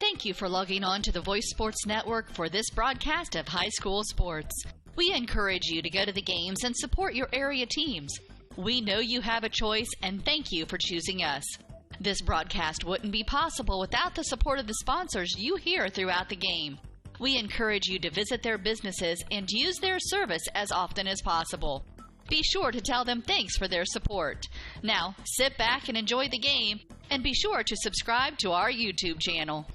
Thank you for logging on to the Voice Sports Network for this broadcast of high school sports. We encourage you to go to the games and support your area teams. We know you have a choice, and thank you for choosing us. This broadcast wouldn't be possible without the support of the sponsors you hear throughout the game. We encourage you to visit their businesses and use their service as often as possible. Be sure to tell them thanks for their support. Now, sit back and enjoy the game, and be sure to subscribe to our YouTube channel.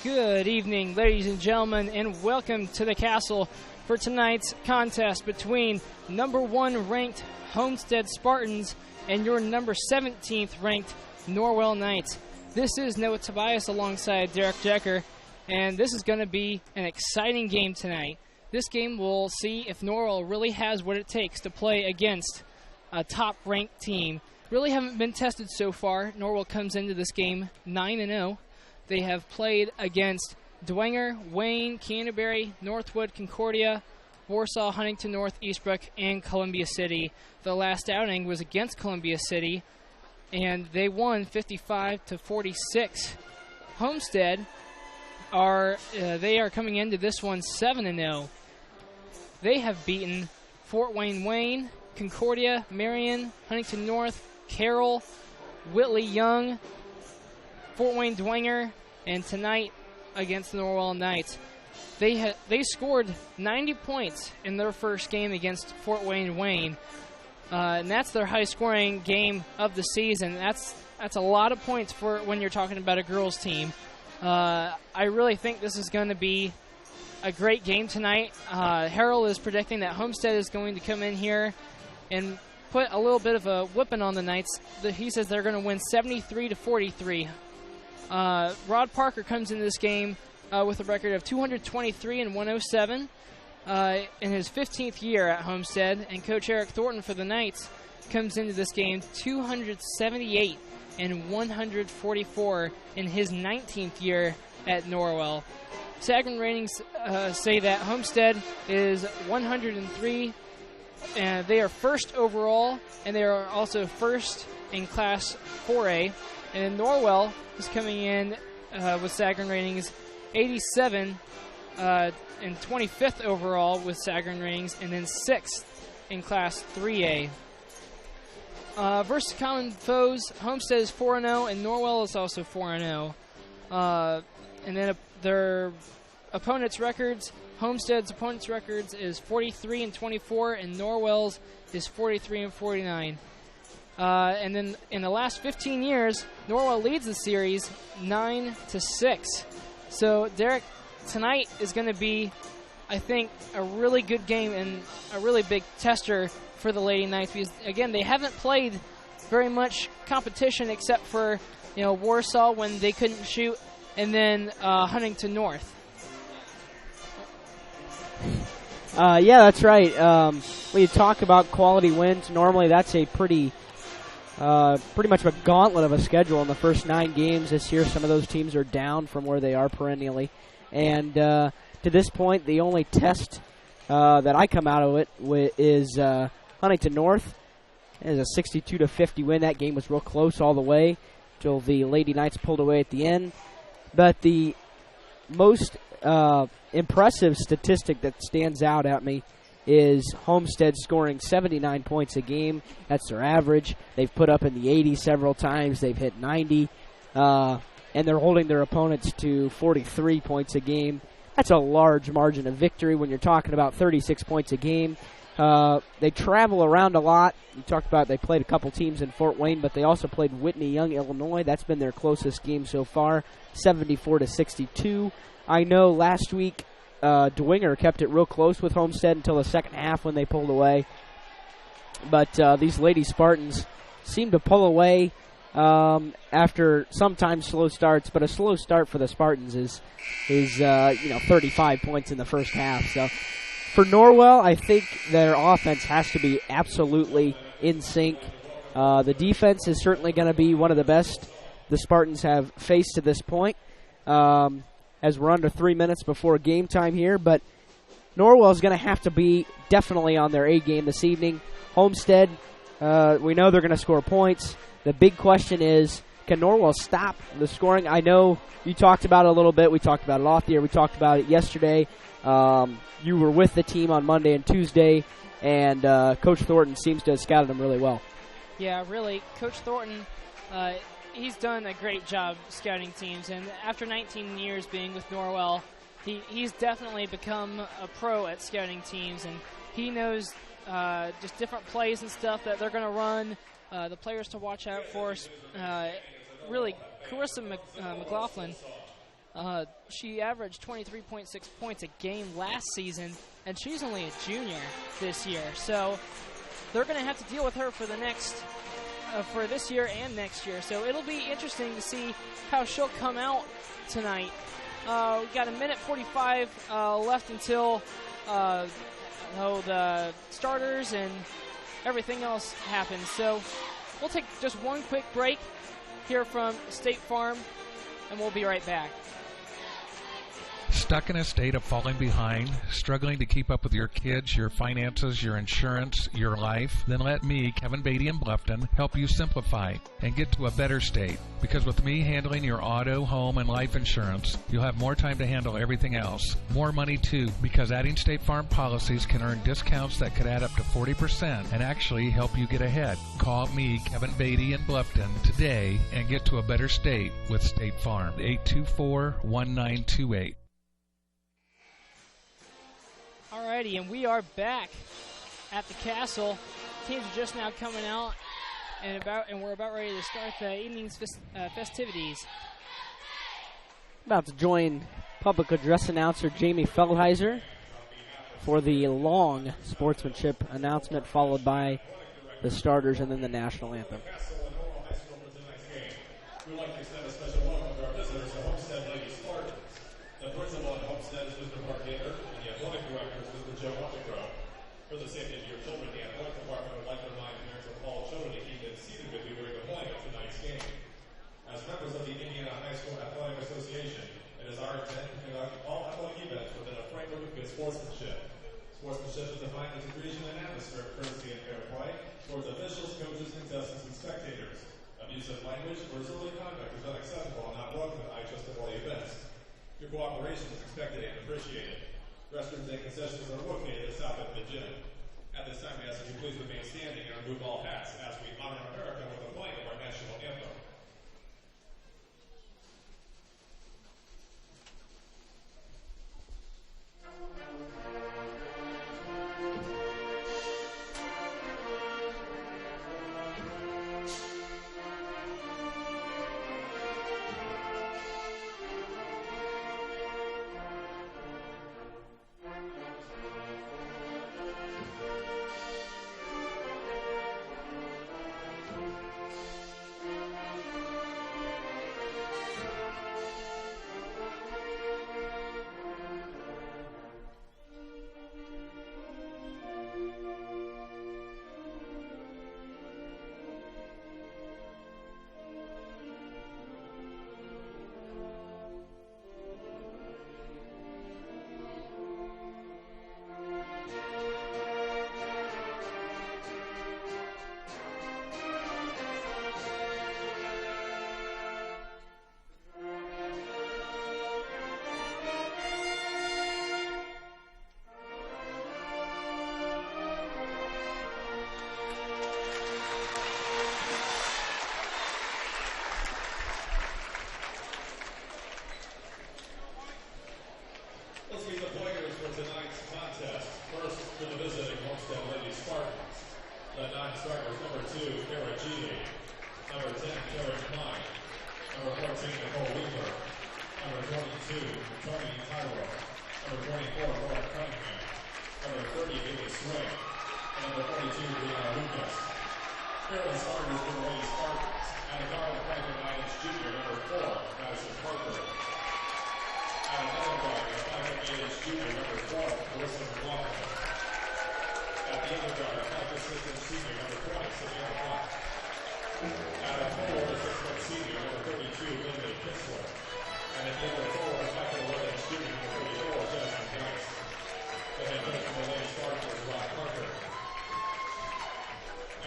Good evening, ladies and gentlemen, and welcome to the Castle for tonight's contest between number 1 ranked Homestead Spartans and your number 17th ranked Norwell Knights. This is Noah Tobias alongside Derek Jecker, and this is going to be an exciting game tonight. This game will see if Norwell really has what it takes to play against a top-ranked team. Really haven't been tested so far. Norwell comes into this game 9-0. They have played against Dwenger, Wayne, Canterbury, Northwood, Concordia, Warsaw, Huntington North, Eastbrook, and Columbia City. The last outing was against Columbia City, and they won 55-46. Homestead they are coming into this one 7-0. They have beaten Fort Wayne, Concordia, Marion, Huntington North, Carroll, Whitley Young, Fort Wayne Dwenger, and tonight against the Norwell Knights. They scored 90 points in their first game against Fort Wayne, and that's their high-scoring game of the season. That's a lot of points for when you're talking about a girls' team. I really think this is going to be a great game tonight. Harold is predicting that Homestead is going to come in here and put a little bit of a whipping on the Knights. He says they're going to win 73-43. Rod Parker comes into this game with a record of 223-107 in his 15th year at Homestead, and Coach Eric Thornton for the Knights comes into this game 278-144 in his 19th year at Norwell. Sagarin ratings say that Homestead is 103, and they are first overall, and they are also first in Class 4A. And Norwell is coming in with Sagarin ratings 87 and 25th overall with Sagarin ratings, and then 6th in Class 3A. Versus common foes, Homestead is 4-0, and Norwell is also 4-0. And then their opponents' records, Homestead's opponents' records is 43-24, and Norwell's is 43-49. And then in the last 15 years, Norwell leads the series 9-6. So, Derek, tonight is going to be, I think, a really good game and a really big tester for the Lady Knights, because, again, they haven't played very much competition except for, Warsaw when they couldn't shoot, and then Huntington North. Yeah, that's right. When you talk about quality wins, normally that's a pretty much a gauntlet of a schedule in the first 9 games this year. Some of those teams are down from where they are perennially. And to this point, the only test that I come out of it with is Huntington North. It is a 62-50 win. That game was real close all the way until the Lady Knights pulled away at the end. But the most impressive statistic that stands out at me is Homestead scoring 79 points a game. That's their average. They've put up in the 80s several times. They've hit 90. And they're holding their opponents to 43 points a game. That's a large margin of victory when you're talking about 36 points a game. They travel around a lot. You talked about they played a couple teams in Fort Wayne, but they also played Whitney Young, Illinois. That's been their closest game so far, 74-62. I know last week Dwenger kept it real close with Homestead until the second half when they pulled away. But these Lady Spartans seem to pull away after sometimes slow starts. But a slow start for the Spartans is 35 points in the first half. So for Norwell, I think their offense has to be absolutely in sync. The defense is certainly going to be one of the best the Spartans have faced to this point. As we're under 3 minutes before game time here, but Norwell is going to have to be definitely on their A game this evening. Homestead We know they're going to score points. The big question is, can Norwell stop the scoring? I know you talked about it a little bit. We talked about it off the air. We talked about it yesterday. You were with the team on Monday and Tuesday, and Coach Thornton seems to have scouted them really well. Yeah, really. Coach Thornton, he's done a great job scouting teams, and after 19 years being with Norwell, he's definitely become a pro at scouting teams, and he knows just different plays and stuff that they're going to run, the players to watch out for. Really, Carissa McLaughlin, she averaged 23.6 points a game last season, and she's only a junior this year. So they're going to have to deal with her for the next, for this year and next year. So it'll be interesting to see how she'll come out tonight. We've got a minute 45 left until the starters and everything else happens. So we'll take just one quick break here from State Farm, and we'll be right back. Stuck in a state of falling behind, struggling to keep up with your kids, your finances, your insurance, your life? Then let me, Kevin Beatty in Bluffton, help you simplify and get to a better state. Because with me handling your auto, home, and life insurance, you'll have more time to handle everything else. More money too, because adding State Farm policies can earn discounts that could add up to 40% and actually help you get ahead. Call me, Kevin Beatty in Bluffton, today and get to a better state with State Farm. 824-1928. Alrighty, and we are back at the castle. Teams are just now coming out, and we're about ready to start the evening's festivities. About to join public address announcer Jamie Feldheiser for the long sportsmanship announcement, followed by the starters and then the national anthem. We'd like to extend a special welcome to our visitors, the Homestead Lady Spartans. The principal at Homestead is Mr. Mark Gator, and the athletic director is Mr. Joe Huntingcrow. For the safety of your children, the athletic department would like to remind parents of all children to keep them seated with you during the playing of tonight's game. As members of the Indiana High School Athletic Association, it is our intent to conduct all athletic events within a framework of good sportsmanship. Sportsmanship is defined as a creation and atmosphere of courtesy and fair play towards officials, coaches, contestants, and spectators. Abusive language or disorderly conduct is unacceptable and not welcome at IHSAA events. Your cooperation is expected and appreciated. Restrooms and concessions are located south of the gym. At this time, we ask that you please remain standing and remove all hats as we honor America with the playing of our national anthem.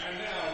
And now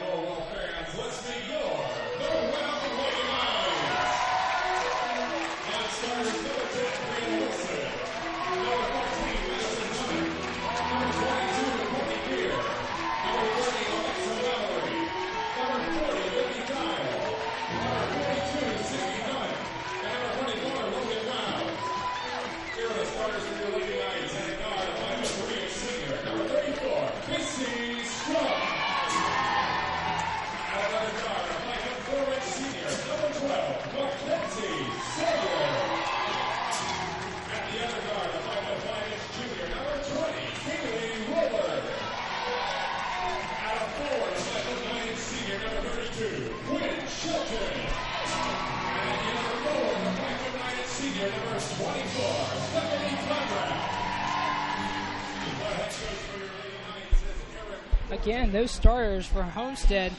Again, those starters for Homestead.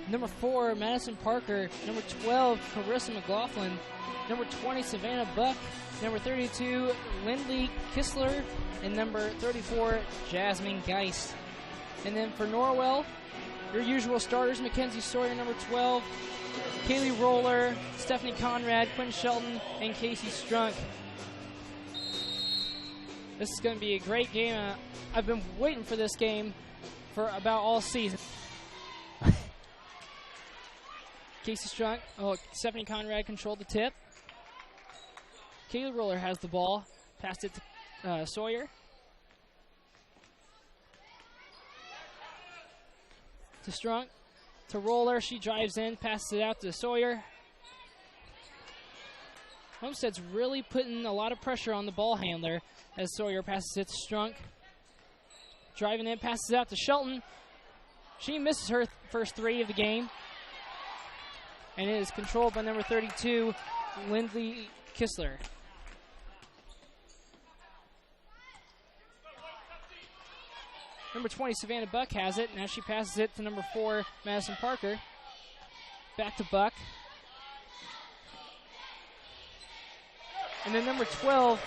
Number 4, Madison Parker. Number 12, Carissa McLaughlin. Number 20, Savannah Buck. Number 32, Lindley Kistler. And number 34, Jasmine Geist. And then for Norwell, your usual starters, Mackenzie Sawyer, number 12, Kaylee Roller, Stephanie Conrad, Quinn Shelton, and Casey Strunk. This is going to be a great game. I've been waiting for this game for about all season. Casey Strunk, Stephanie Conrad controlled the tip. Kaylee Roller has the ball, passed it to Sawyer. To Strunk, to Roller, she drives in, passes it out to Sawyer. Homestead's really putting a lot of pressure on the ball handler as Sawyer passes it to Strunk. Driving in, passes it out to Shelton. She misses her first 3 of the game. And it is controlled by number 32, Lindley Kistler. Number 20, Savannah Buck has it. Now she passes it to number 4, Madison Parker. Back to Buck. And then number 12,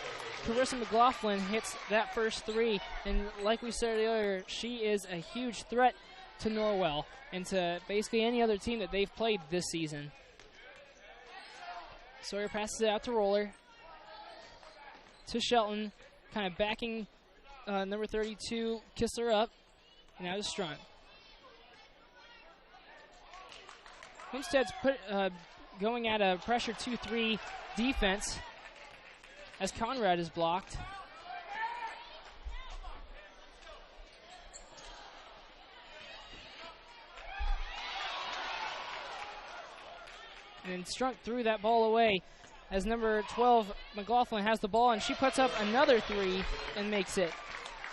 Carissa McLaughlin hits that first 3. And like we said earlier, she is a huge threat to Norwell and to basically any other team that they've played this season. Sawyer passes it out to Roller. To Shelton, kind of backing number 32, Kistler up. And now to Strunk. Homestead's going at a pressure 2-3 defense as Conrad is blocked. And Strunk threw that ball away as number 12, McLaughlin, has the ball, and she puts up another 3 and makes it.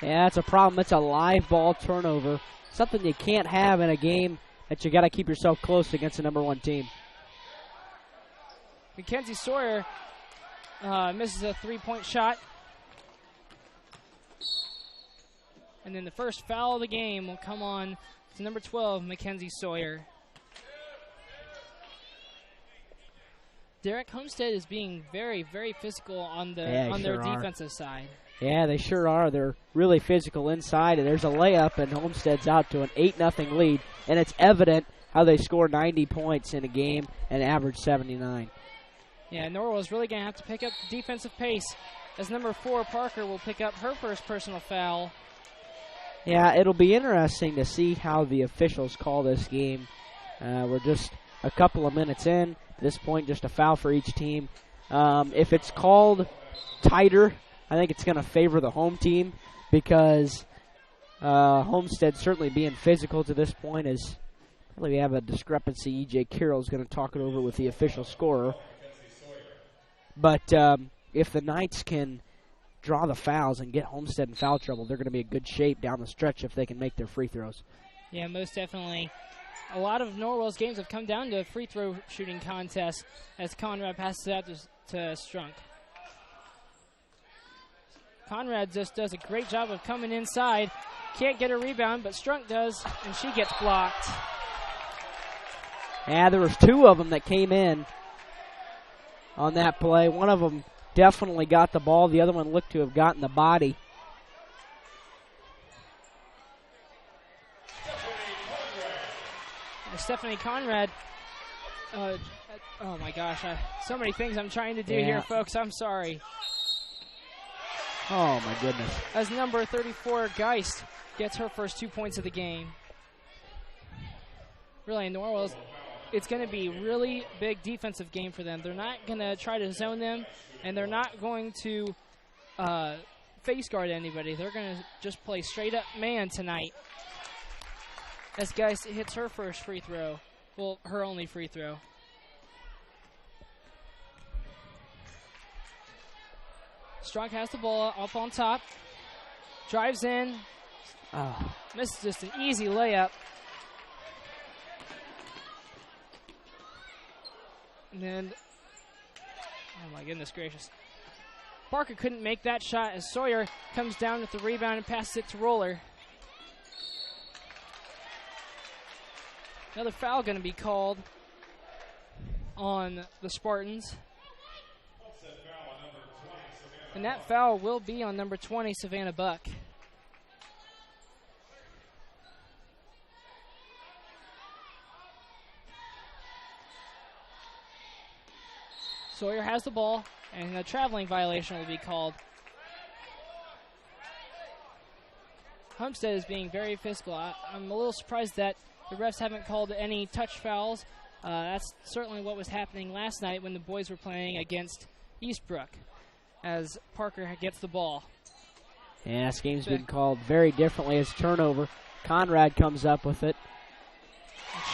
Yeah, that's a problem. It's a live ball turnover. Something you can't have in a game that you got to keep yourself close against the number 1 team. Mackenzie Sawyer misses a 3-point shot. And then the first foul of the game will come on to number 12, Mackenzie Sawyer. Derek, Homestead is being very, very physical on their defensive side. Yeah, they sure are. They're really physical inside, and there's a layup, and Homestead's out to an 8-0 lead. And it's evident how they score 90 points in a game and average 79. Yeah, Norwell's really going to have to pick up the defensive pace as number 4, Parker, will pick up her first personal foul. Yeah, it'll be interesting to see how the officials call this game. We're just a couple of minutes in. At this point, just a foul for each team. If it's called tighter, I think it's going to favor the home team because Homestead certainly being physical to this point is probably we have a discrepancy. E.J. Carroll's going to talk it over with the official scorer. But if the Knights can draw the fouls and get Homestead in foul trouble, they're going to be in good shape down the stretch if they can make their free throws. Yeah, most definitely. A lot of Norwell's games have come down to free throw shooting contests as Conrad passes it out to Strunk. Conrad just does a great job of coming inside. Can't get a rebound, but Strunk does, and she gets blocked. Yeah, there was 2 of them that came in on that play. One of them definitely got the ball. The other one looked to have gotten the body. Stephanie Conrad. Oh my gosh, so many things I'm trying to do here, folks. I'm sorry. Oh my goodness. As number 34, Geist, gets her first 2 points of the game. Really, Norwell's, it's going to be really big defensive game for them. They're not going to try to zone them, and they're not going to face guard anybody. They're going to just play straight up man tonight. As Geist hits her first free throw. Well, her only free throw. Strunk has the ball up on top. Drives in. Misses just an easy layup. And then, oh my goodness gracious. Parker couldn't make that shot as Sawyer comes down with the rebound and passes it to Roller. Another foul going to be called on the Spartans. And that foul will be on number 20, Savannah Buck. Sawyer has the ball, and a traveling violation will be called. Homestead is being very physical. I'm a little surprised that the refs haven't called any touch fouls. That's certainly what was happening last night when the boys were playing against Eastbrook, as Parker gets the ball. And this game's been called very differently as turnover. Conrad comes up with it.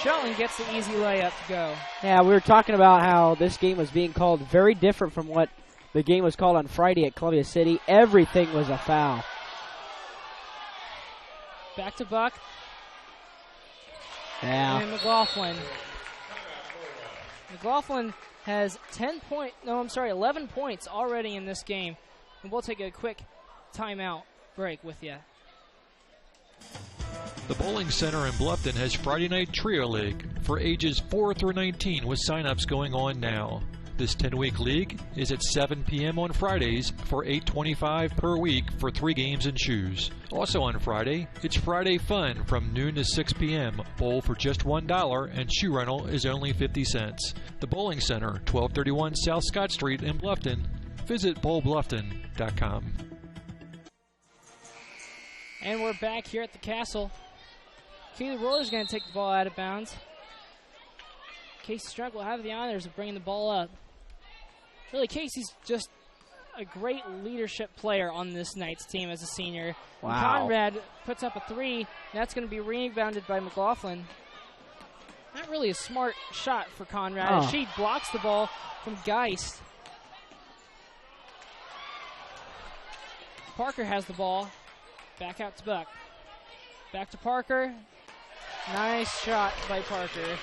Shelton gets the easy layup to go. Yeah, we were talking about how this game was being called very different from what the game was called on Friday at Columbia City. Everything was a foul. Back to Buck. Yeah. And McLaughlin. McLaughlin has 11 points already in this game. And we'll take a quick timeout break with you. The Bowling Center in Bluffton has Friday Night Trio League for ages 4 through 19 with sign-ups going on now. This 10-week league is at 7 p.m. on Fridays for $8.25 per week for 3 games and shoes. Also on Friday, it's Friday Fun from noon to 6 p.m. Bowl for just $1 and shoe rental is only 50 cents. The Bowling Center, 1231 South Scott Street in Bluffton. Visit bowlbluffton.com. And we're back here at the Castle. Kaylee Roller's going to take the ball out of bounds. Casey Strunk will have the honors of bringing the ball up. Really, Casey's just a great leadership player on this night's team as a senior. Wow. And Conrad puts up a 3. That's going to be rebounded by McLaughlin. Not really a smart shot for Conrad. Oh. She blocks the ball from Geist. Parker has the ball. Back out to Buck. Back to Parker. Nice shot by Parker.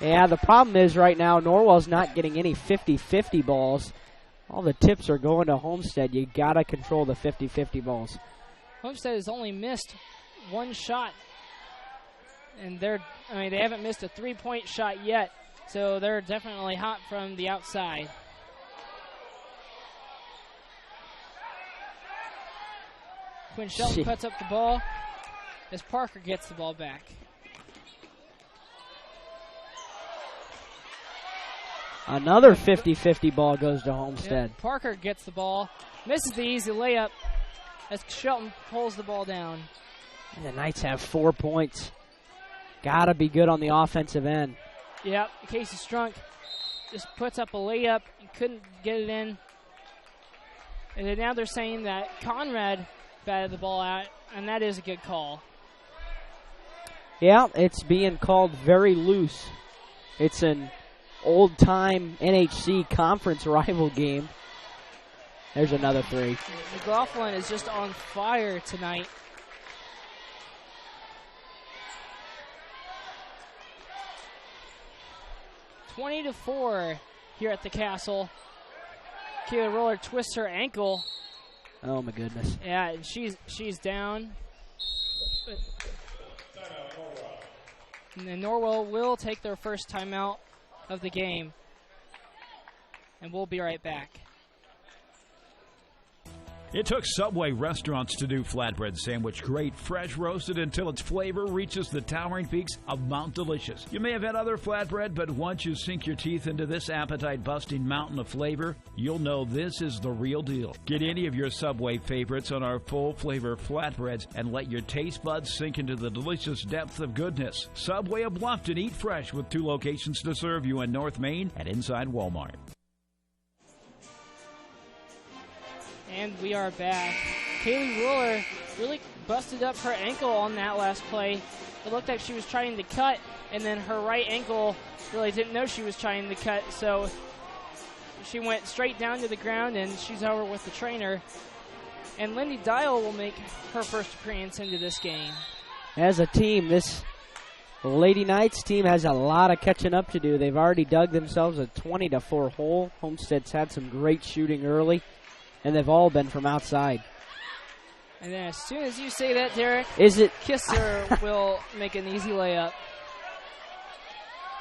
Yeah, the problem is right now Norwell's not getting any 50-50 balls. All the tips are going to Homestead. You got to control the 50-50 balls. Homestead has only missed 1 shot. And they haven't missed a 3-point shot yet. So they're definitely hot from the outside. Quinn Shelton puts up the ball as Parker gets the ball back. Another 50-50 ball goes to Homestead. Yep. Parker gets the ball, misses the easy layup as Shelton pulls the ball down. And the Knights have 4 points. Got to be good on the offensive end. Yep, Casey Strunk just puts up a layup and couldn't get it in. And then now they're saying that Conrad batted the ball out, and that is a good call. Yeah, it's being called very loose. It's an old-time NHC conference rival game. There's another 3. McLaughlin is just on fire tonight. (20-4) here at the Castle. Kayla Roller twists her ankle. Oh my goodness. Yeah, and she's down. And then Norwell will take their first timeout of the game. And we'll be right back. It took Subway restaurants to do flatbread sandwich great, fresh roasted until its flavor reaches the towering peaks of Mount Delicious. You may have had other flatbread, but once you sink your teeth into this appetite-busting mountain of flavor, you'll know this is the real deal. Get any of your Subway favorites on our full-flavor flatbreads and let your taste buds sink into the delicious depth of goodness. Subway of Bluffton, eat fresh with 2 locations to serve you in North Main and inside Walmart. And we are back. Kaylee Ruler really busted up her ankle on that last play. It looked like she was trying to cut, and then her right ankle really didn't know she was trying to cut, so she went straight down to the ground, and she's over with the trainer. And Lindy Dial will make her first appearance into this game. As a team, this Lady Knights team has a lot of catching up to do. They've already dug themselves a 20-4 hole. Homestead's had some great shooting early, and they've all been from outside. And then as soon as you say that, Derek, is it Kisser will make an easy layup.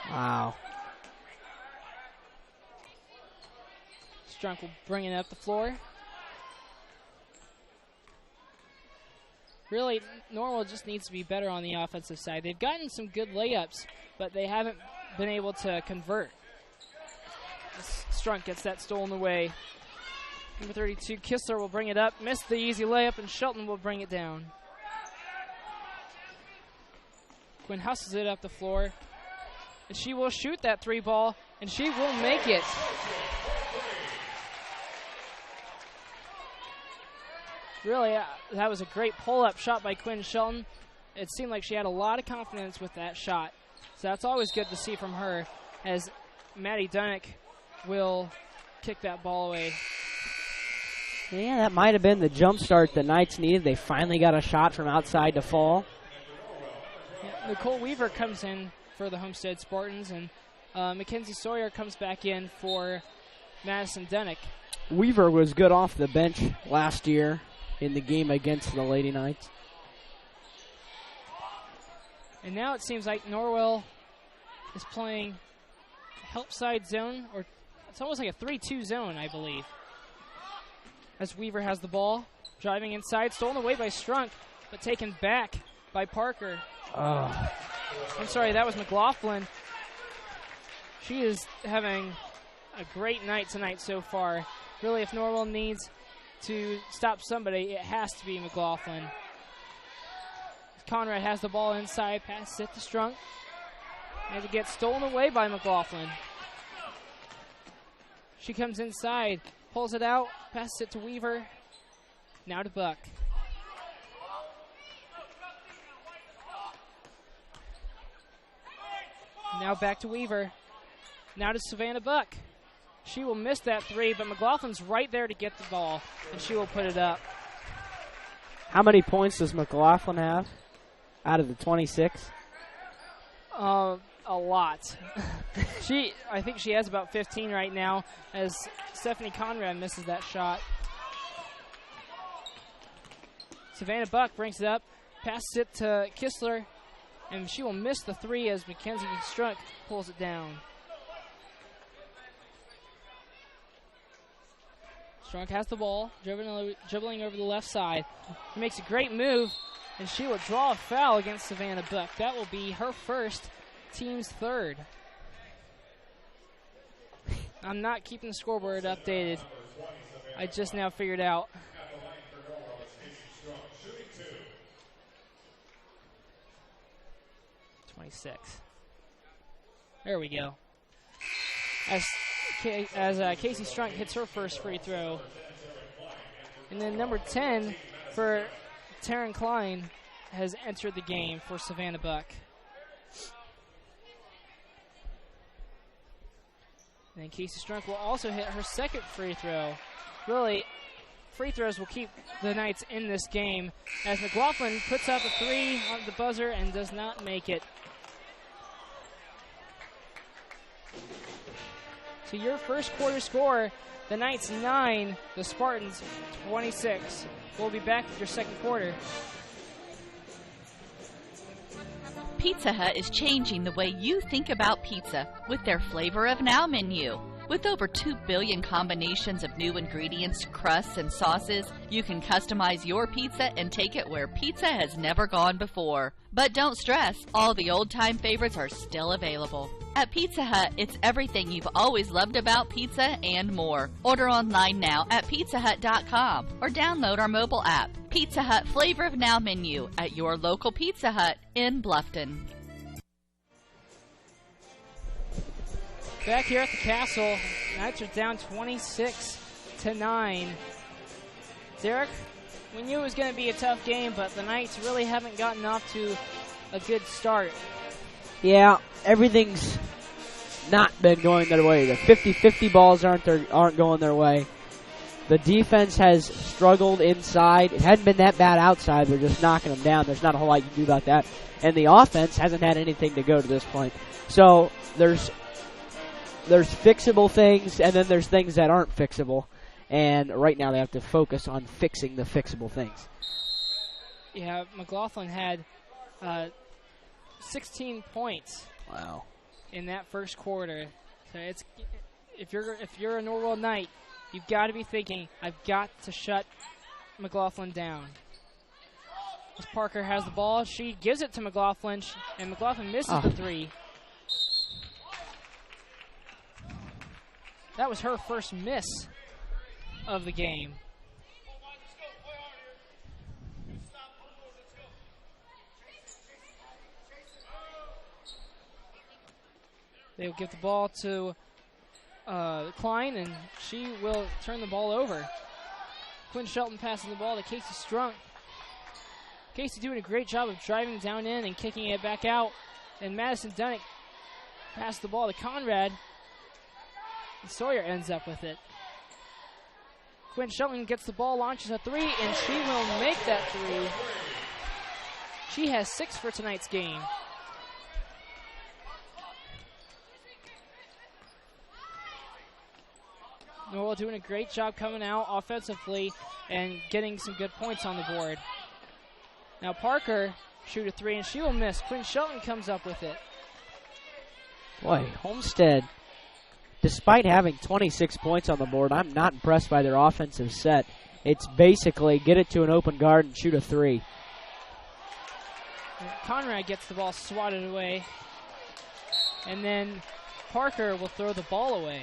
Wow. Strunk will bring it up the floor. Really, Norwell just needs to be better on the offensive side. They've gotten some good layups, but they haven't been able to convert. Strunk gets that stolen away. Number 32, Kistler will bring it up. Missed the easy layup, and Shelton will bring it down. Quinn hustles it up the floor. And she will shoot that three ball, and she will make it. Really, that was a great pull-up shot by Quinn Shelton. It seemed like she had a lot of confidence with that shot. So that's always good to see from her, as Maddie Dunnick will kick that ball away. Yeah, that might have been the jump start the Knights needed. They finally got a shot from outside to fall. Yeah, Nicole Weaver comes in for the Homestead Spartans, and Mackenzie Sawyer comes back in for Madison Dunnick. Weaver was good off the bench last year in the game against the Lady Knights. And now it seems like Norwell is playing help side zone, or it's almost like a 3-2 zone, I believe. As Weaver has the ball, driving inside, stolen away by Strunk, but taken back by Parker. Oh. I'm sorry, that was McLaughlin. She is having a great night tonight so far. Really, if Norwell needs to stop somebody, it has to be McLaughlin. Conrad has the ball inside, passes it to Strunk. And it gets stolen away by McLaughlin. She comes inside, pulls it out, passes it to Weaver. Now to Buck. Now back to Weaver. Now to Savannah Buck. She will miss that three, but McLaughlin's right there to get the ball, and she will put it up. How many points does McLaughlin have out of the 26? A lot. I think she has about 15 right now, as Stephanie Conrad misses that shot. Savannah Buck brings it up, passes it to Kistler, and she will miss the three as Mackenzie Strunk pulls it down. Strunk has the ball, dribbling over the left side. She makes a great move, and she will draw a foul against Savannah Buck. That will be her first, team's third. I'm not keeping the scoreboard updated. I just now figured out. 26. There we go. As Casey Strunk hits her first free throw. And then number 10 for Taryn Klein has entered the game for Savannah Buck. And then Casey Strunk will also hit her second free throw. Really, free throws will keep the Knights in this game, as McLaughlin puts up a three on the buzzer and does not make it. So your first quarter score, the Knights 9, the Spartans 26. We'll be back with your second quarter. Pizza Hut is changing the way you think about pizza with their Flavor of Now menu. With over 2 billion combinations of new ingredients, crusts, and sauces, you can customize your pizza and take it where pizza has never gone before. But don't stress, all the old-time favorites are still available. At Pizza Hut, it's everything you've always loved about pizza and more. Order online now at pizzahut.com or download our mobile app. Pizza Hut Flavor of Now menu at your local Pizza Hut in Bluffton. Back here at the Castle, Knights are down 26-9. Derek, we knew it was going to be a tough game, but the Knights really haven't gotten off to a good start. Yeah, everything's not been going their way. The 50-50 balls aren't going their way. The defense has struggled inside. It hadn't been that bad outside. They're just knocking them down. There's not a whole lot you can do about that. And the offense hasn't had anything to go to this point. So there's fixable things, and then there's things that aren't fixable. And right now they have to focus on fixing the fixable things. Yeah, McLaughlin had 16 points. Wow. in that first quarter. So it's if you're a Norwell Knight, you've got to be thinking, I've got to shut McLaughlin down. As Parker has the ball, she gives it to McLaughlin, and McLaughlin misses the three. That was her first miss of the game. They'll give the ball to Klein, and she will turn the ball over. Quinn Shelton passing the ball to Casey Strunk. Casey doing a great job of driving down in and kicking it back out. And Madison Dunnick passed the ball to Conrad. And Sawyer ends up with it. Quinn Shelton gets the ball, launches a three, and she will make that three. She has 6 for tonight's game. Norwell doing a great job coming out offensively and getting some good points on the board. Now Parker shoot a three, and she will miss. Quinn Shelton comes up with it. Boy, Homestead, despite having 26 points on the board, I'm not impressed by their offensive set. It's basically get it to an open guard and shoot a three. And Conrad gets the ball swatted away, and then Parker will throw the ball away.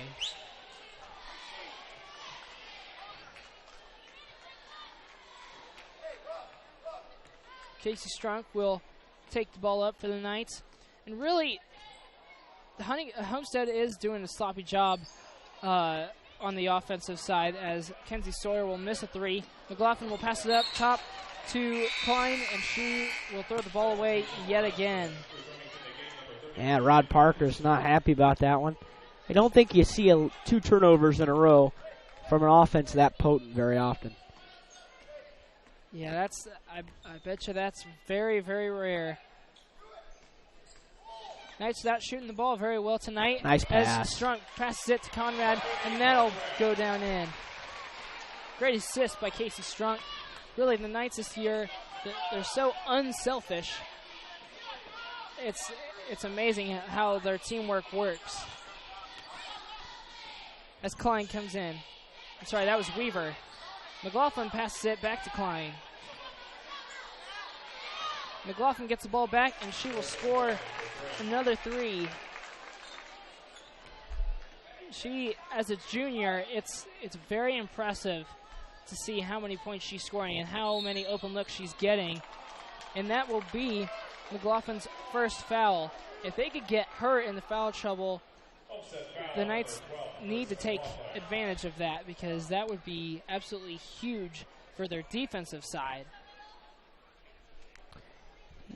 Casey Strunk will take the ball up for the Knights. And really, Homestead is doing a sloppy job on the offensive side as Kenzie Sawyer will miss a three. McLaughlin will pass it up top to Klein, and she will throw the ball away yet again. Yeah, Rod Parker's not happy about that one. I don't think you see 2 turnovers in a row from an offense that potent very often. Yeah, I bet you that's very, very rare. Knights out shooting the ball very well tonight. Nice pass. As Strunk passes it to Conrad, and that'll go down in. Great assist by Casey Strunk. Really, the Knights this year, they're so unselfish. It's amazing how their teamwork works. As Klein comes in. I'm sorry, that was Weaver. McLaughlin passes it back to Klein. McLaughlin gets the ball back, and she will score another three. She, as a junior, it's very impressive to see how many points she's scoring and how many open looks she's getting. And that will be McLaughlin's first foul. If they could get her in the foul trouble, the Knights need to take advantage of that, because that would be absolutely huge for their defensive side.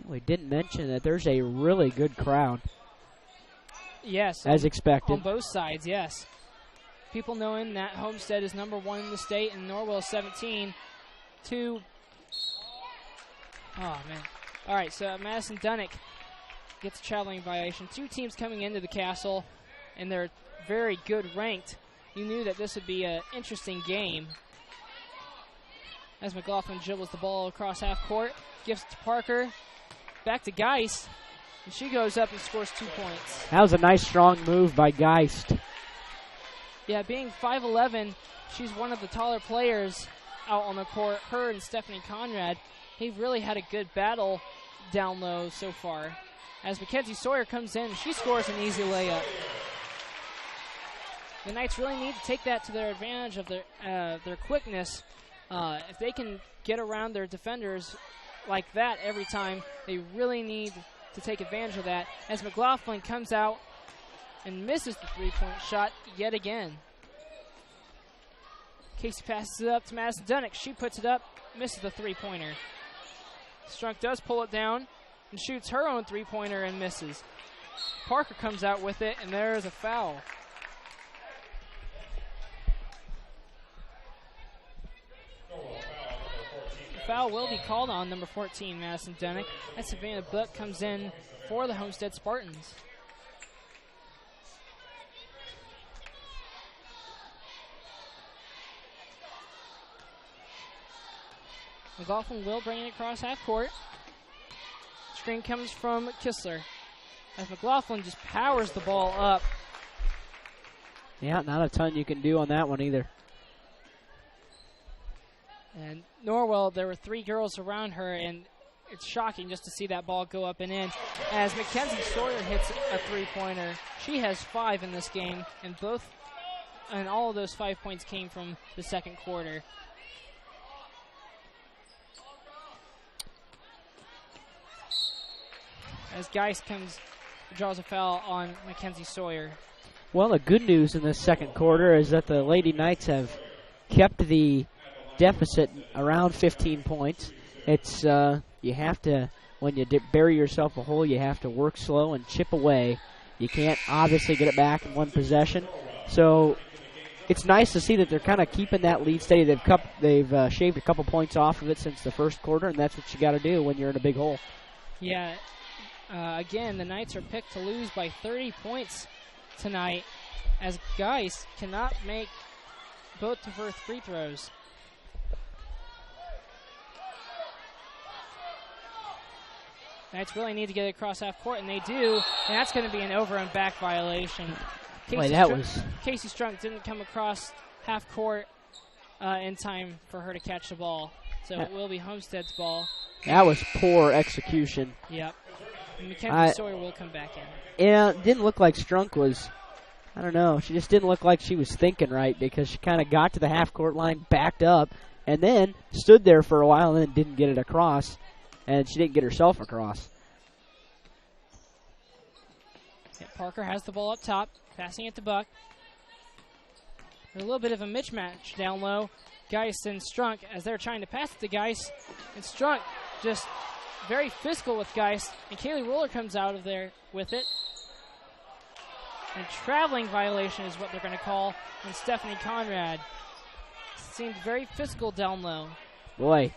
We didn't mention that there's a really good crowd. Yes. As expected. On both sides, yes. People knowing that Homestead is number 1 in the state and Norwell 17 to... Oh, man. All right, so Madison Dunnick gets a traveling violation. 2 teams coming into the castle, and they're very good ranked. You knew that this would be an interesting game. As McLaughlin dribbles the ball across half court, gives it to Parker, back to Geist, and she goes up and scores 2 points. That was a nice, strong move by Geist. Yeah, being 5'11", she's one of the taller players out on the court. Her and Stephanie Conrad, they've really had a good battle down low so far. As Mackenzie Sawyer comes in, she scores an easy layup. The Knights really need to take that to their advantage of their quickness. If they can get around their defenders like that every time, they really need to take advantage of that. As McLaughlin comes out and misses the three-point shot yet again. Casey passes it up to Madison Dunnick. She puts it up, misses the three-pointer. Strunk does pull it down and shoots her own three-pointer and misses. Parker comes out with it, and there is a foul. The foul will be called on number 14, Madison Dunnick. As Savannah Book comes in for the Homestead Spartans. McLaughlin will bring it across half court. Screen comes from Kistler. as McLaughlin just powers the ball up. Yeah, not a ton you can do on that one either. And Norwell, there were 3 girls around her, and it's shocking just to see that ball go up and in. As Mackenzie Sawyer hits a 3-pointer, she has 5 in this game, and all of those 5 points came from the second quarter. As Geist draws a foul on Mackenzie Sawyer. Well, the good news in this second quarter is that the Lady Knights have kept the deficit around 15 points. It's you have to, when you bury yourself a hole, you have to work slow and chip away. You can't obviously get it back in one possession. So it's nice to see that they're kind of keeping that lead steady. They've shaved a couple points off of it since the first quarter, and that's what you got to do when you're in a big hole. Yeah. Again, the Knights are picked to lose by 30 points tonight, as Geist cannot make both of her free throws. Knights really need to get it across half court, and they do, and that's going to be an over and back violation. Casey Strunk didn't come across half court in time for her to catch the ball, so it will be Homestead's ball. That was poor execution. Yep. And Mackenzie Sawyer will come back in. Yeah, it didn't look like Strunk was, I don't know, she just didn't look like she was thinking right, because she kind of got to the half court line, backed up, and then stood there for a while and then didn't get it across. And she didn't get herself across. Yeah, Parker has the ball up top, passing it to Buck. There's a little bit of a mismatch down low. Geist and Strunk, as they're trying to pass it to Geist. And Strunk just very physical with Geist. And Kaylee Roller comes out of there with it. And traveling violation is what they're going to call on Stephanie Conrad. Seemed very physical down low. Boy.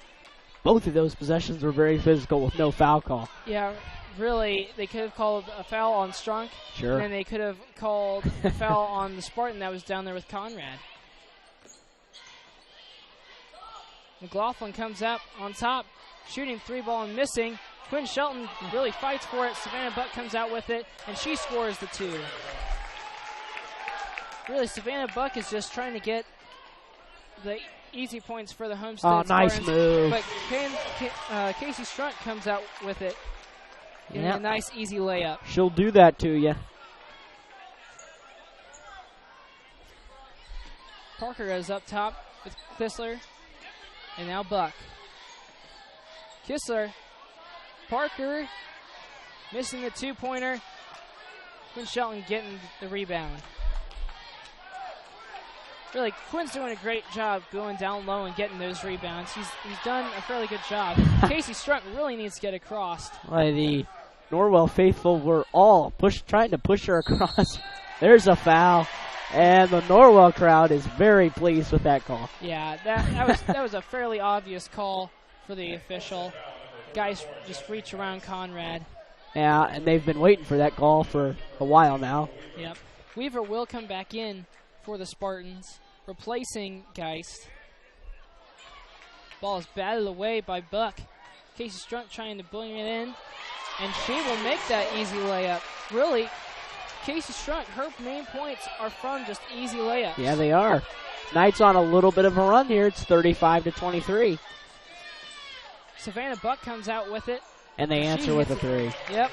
Both of those possessions were very physical with no foul call. Yeah, really, they could have called a foul on Strunk. Sure. And then they could have called a foul on the Spartan that was down there with Conrad. McLaughlin comes up on top, shooting 3-ball and missing. Quinn Shelton really fights for it. Savannah Buck comes out with it, and she scores the 2. Really, Savannah Buck is just trying to get the easy points for the Homestead Spartans. Nice move. But Casey Strunk comes out with it in a nice, easy layup. She'll do that to you. Parker goes up top with Kissler. And now Buck. Kissler. Parker missing the 2-pointer. Quinn Shelton getting the rebound. Really, Quinn's doing a great job going down low and getting those rebounds. He's done a fairly good job. Casey Strunk really needs to get across. The Norwell faithful were all trying to push her across. There's a foul, and the Norwell crowd is very pleased with that call. Yeah, that was a fairly obvious call for the official. Guys just reach around Conrad. Yeah, and they've been waiting for that call for a while now. Yep. Weaver will come back in for the Spartans, replacing Geist. Ball is batted away by Buck. Casey Strunk trying to bring it in, and she will make that easy layup. Really, Casey Strunk, her main points are from just easy layups. Yeah, they are. Knights on a little bit of a run here. It's 35-23. Savannah Buck comes out with it. And they answer with a 3. Yep.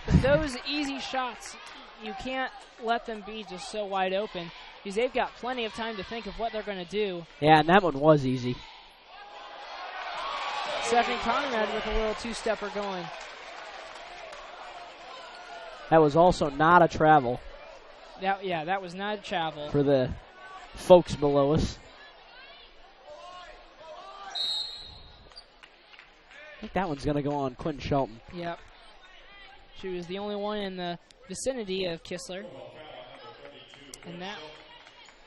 But those easy shots, you can't let them be just so wide open, because they've got plenty of time to think of what they're going to do. Yeah, and that one was easy. Stephanie Conrad with a little 2-stepper going. That was also not a travel. That was not a travel. For the folks below us. I think that one's going to go on Quinn Shelton. Yep. She was the only one in the vicinity of Kissler. And that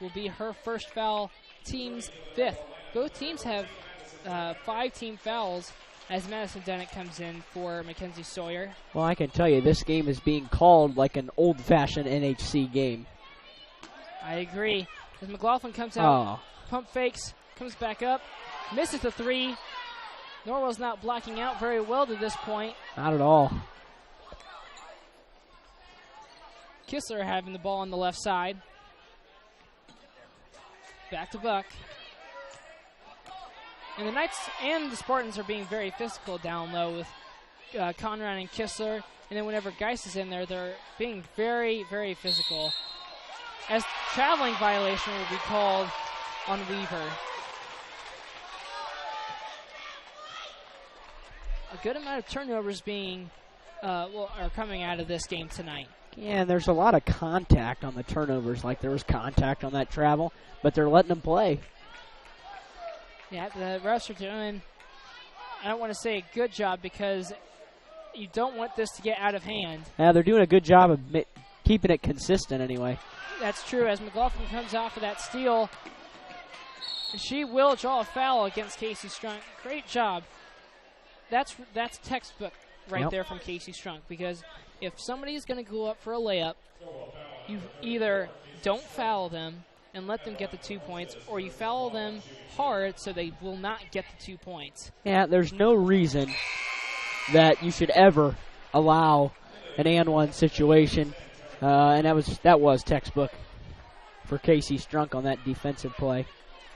will be her first foul, team's 5th. Both teams have 5 team fouls as Madison Dennett comes in for Mackenzie Sawyer. Well, I can tell you, this game is being called like an old-fashioned NHC game. I agree. As McLaughlin comes out, pump fakes, comes back up, misses the 3. Norwell's not blocking out very well to this point. Not at all. Kistler having the ball on the left side. Back to Buck. And the Knights and the Spartans are being very physical down low with Conrad and Kistler. And then whenever Geist is in there, they're being very, very physical. As traveling violation will be called on Weaver. A good amount of turnovers are coming out of this game tonight. Yeah, and there's a lot of contact on the turnovers, like there was contact on that travel, but they're letting them play. Yeah, the refs are doing, I don't want to say a good job because you don't want this to get out of hand. Yeah, they're doing a good job of keeping it consistent anyway. That's true. As McLaughlin comes off of that steal, she will draw a foul against Casey Strunk. Great job. That's textbook right there from Casey Strunk, because if somebody is going to go up for a layup, you either don't foul them and let them get the 2 points, or you foul them hard so they will not get the 2 points. Yeah, there's no reason that you should ever allow an and one situation, and that was textbook for Casey Strunk on that defensive play,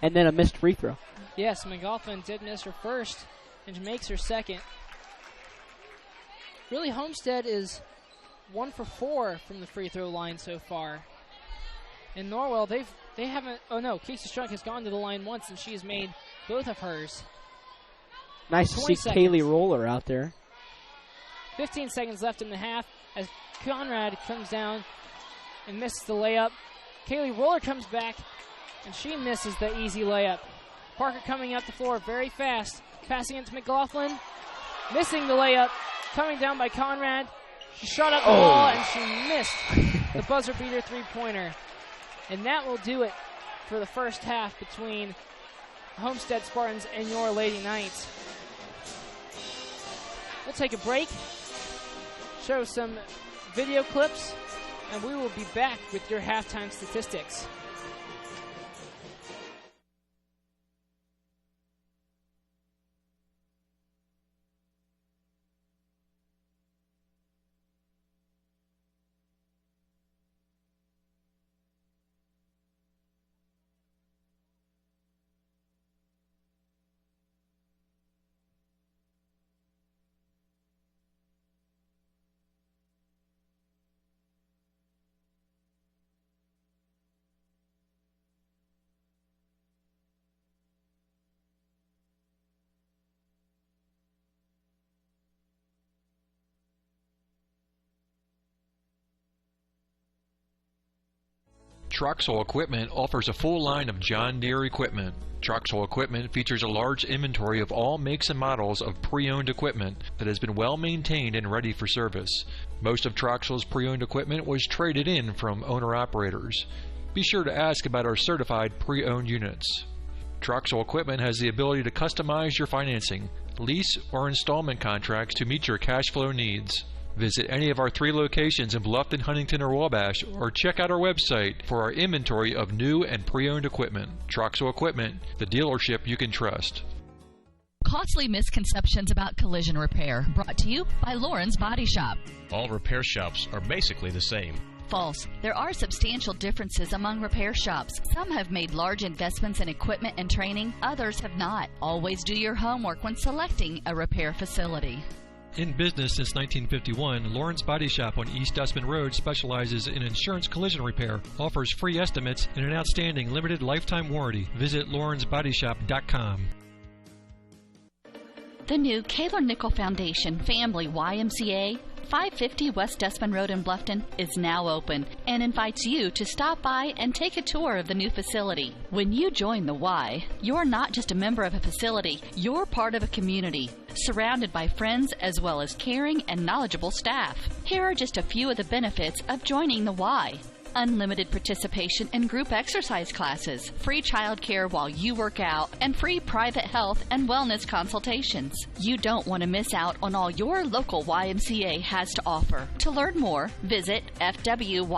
and then a missed free throw. Yes, McLaughlin did miss her first, and makes her second. Really, Homestead is 1 for 4 from the free throw line so far. In Norwell, they haven't. Oh no, Casey Strunk has gone to the line once, and she has made both of hers. Nice to see Kaylee Roller out there. 15 seconds left in the half as Conrad comes down and misses the layup. Kaylee Roller comes back, and she misses the easy layup. Parker coming up the floor very fast, passing it to McLaughlin, missing the layup, coming down by Conrad. She shot up the ball, and she missed the buzzer beater three-pointer. And that will do it for the first half between Homestead Spartans and your Lady Knights. We'll take a break, show some video clips, and we will be back with your halftime statistics. Troxel Equipment offers a full line of John Deere equipment. Troxel Equipment features a large inventory of all makes and models of pre-owned equipment that has been well maintained and ready for service. Most of Troxel's pre-owned equipment was traded in from owner-operators. Be sure to ask about our certified pre-owned units. Troxel Equipment has the ability to customize your financing, lease, or installment contracts to meet your cash flow needs. Visit any of our 3 locations in Bluffton, Huntington, or Wabash, or check out our website for our inventory of new and pre-owned equipment. Troxel Equipment, the dealership you can trust. Costly misconceptions about collision repair, brought to you by Lauren's Body Shop. All repair shops are basically the same. False. There are substantial differences among repair shops. Some have made large investments in equipment and training, others have not. Always do your homework when selecting a repair facility. In business since 1951, Lauren's Body Shop on East Dustman Road specializes in insurance collision repair, offers free estimates, and an outstanding limited lifetime warranty. Visit laurensbodyshop.com. The new Kaler Nickel Foundation Family YMCA, 550 West Dustman Road in Bluffton, is now open and invites you to stop by and take a tour of the new facility. When you join the Y, you're not just a member of a facility, you're part of a community, surrounded by friends as well as caring and knowledgeable staff. Here are just a few of the benefits of joining the Y. Unlimited participation in group exercise classes, free childcare while you work out, and free private health and wellness consultations. You don't want to miss out on all your local YMCA has to offer. To learn more, visit fwymca.org.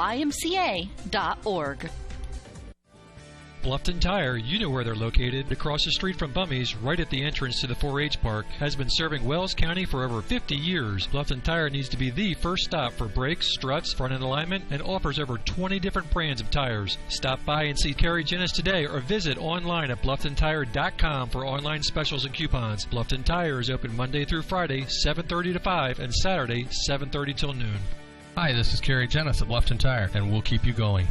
Bluffton Tire, you know where they're located, across the street from Bummy's, right at the entrance to the 4-H park, has been serving Wells County for over 50 years. Bluffton Tire needs to be the first stop for brakes, struts, front end alignment, and offers over 20 different brands of tires. Stop by and see Kerry Jennis today or visit online at BlufftonTire.com for online specials and coupons. Bluffton Tire is open Monday through Friday, 7:30 to 5, and Saturday, 7:30 till noon. Hi, this is Kerry Jennis at Bluffton Tire, and we'll keep you going.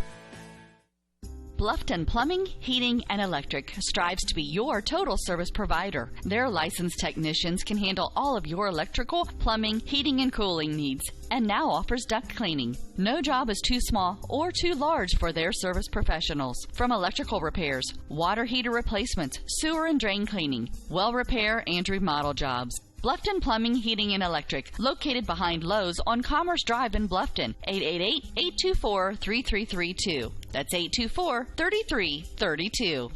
Bluffton Plumbing, Heating, and Electric strives to be your total service provider. Their licensed technicians can handle all of your electrical, plumbing, heating, and cooling needs, and now offers duct cleaning. No job is too small or too large for their service professionals. From electrical repairs, water heater replacements, sewer and drain cleaning, well repair, and remodel jobs. Bluffton Plumbing, Heating, and Electric, located behind Lowe's on Commerce Drive in Bluffton, 888-824-3332. That's 824-3332.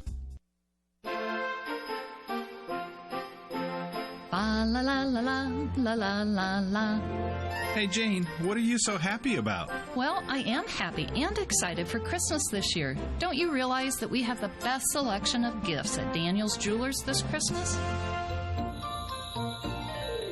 La la la la la la la la. Hey Jane, what are you so happy about? Well, I am happy and excited for Christmas this year. Don't you realize that we have the best selection of gifts at Daniel's Jewelers this Christmas?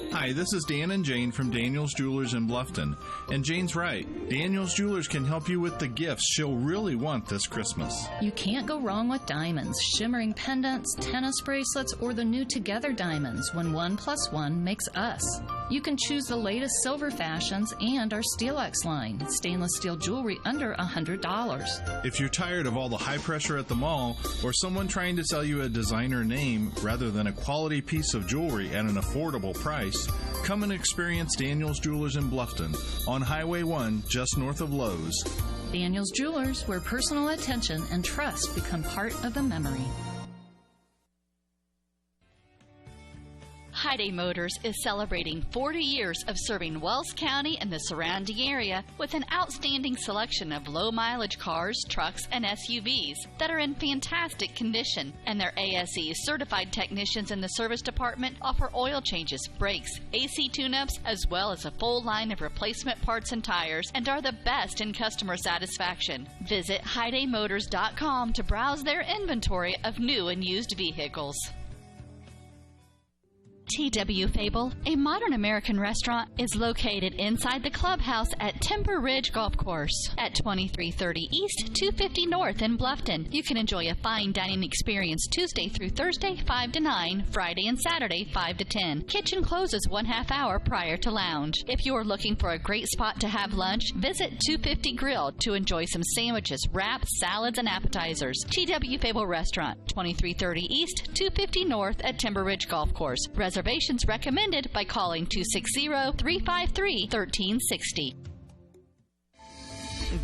Hi, this is Dan and Jane from Daniel's Jewelers in Bluffton. And Jane's right. Daniel's Jewelers can help you with the gifts she'll really want this Christmas. You can't go wrong with diamonds, shimmering pendants, tennis bracelets, or the new Together diamonds when 1 + 1 makes us. You can choose the latest silver fashions and our Steelex line, stainless steel jewelry under $100. If you're tired of all the high pressure at the mall or someone trying to sell you a designer name rather than a quality piece of jewelry at an affordable price, come and experience Daniel's Jewelers in Bluffton on Highway 1 just north of Lowe's. Daniel's Jewelers, where personal attention and trust become part of the memory. Hyundai Motors is celebrating 40 years of serving Wells County and the surrounding area with an outstanding selection of low-mileage cars, trucks, and SUVs that are in fantastic condition. And their ASE certified technicians in the service department offer oil changes, brakes, AC tune-ups, as well as a full line of replacement parts and tires, and are the best in customer satisfaction. Visit HyundaiMotors.com to browse their inventory of new and used vehicles. T.W. Fable, a modern American restaurant, is located inside the clubhouse at Timber Ridge Golf Course at 2330 East, 250 North in Bluffton. You can enjoy a fine dining experience Tuesday through Thursday, 5 to 9, Friday and Saturday, 5 to 10. Kitchen closes 1/2 hour prior to lounge. If you are looking for a great spot to have lunch, visit 250 Grill to enjoy some sandwiches, wraps, salads, and appetizers. T.W. Fable Restaurant, 2330 East, 250 North at Timber Ridge Golf Course. Reservations recommended by calling 260-353-1360.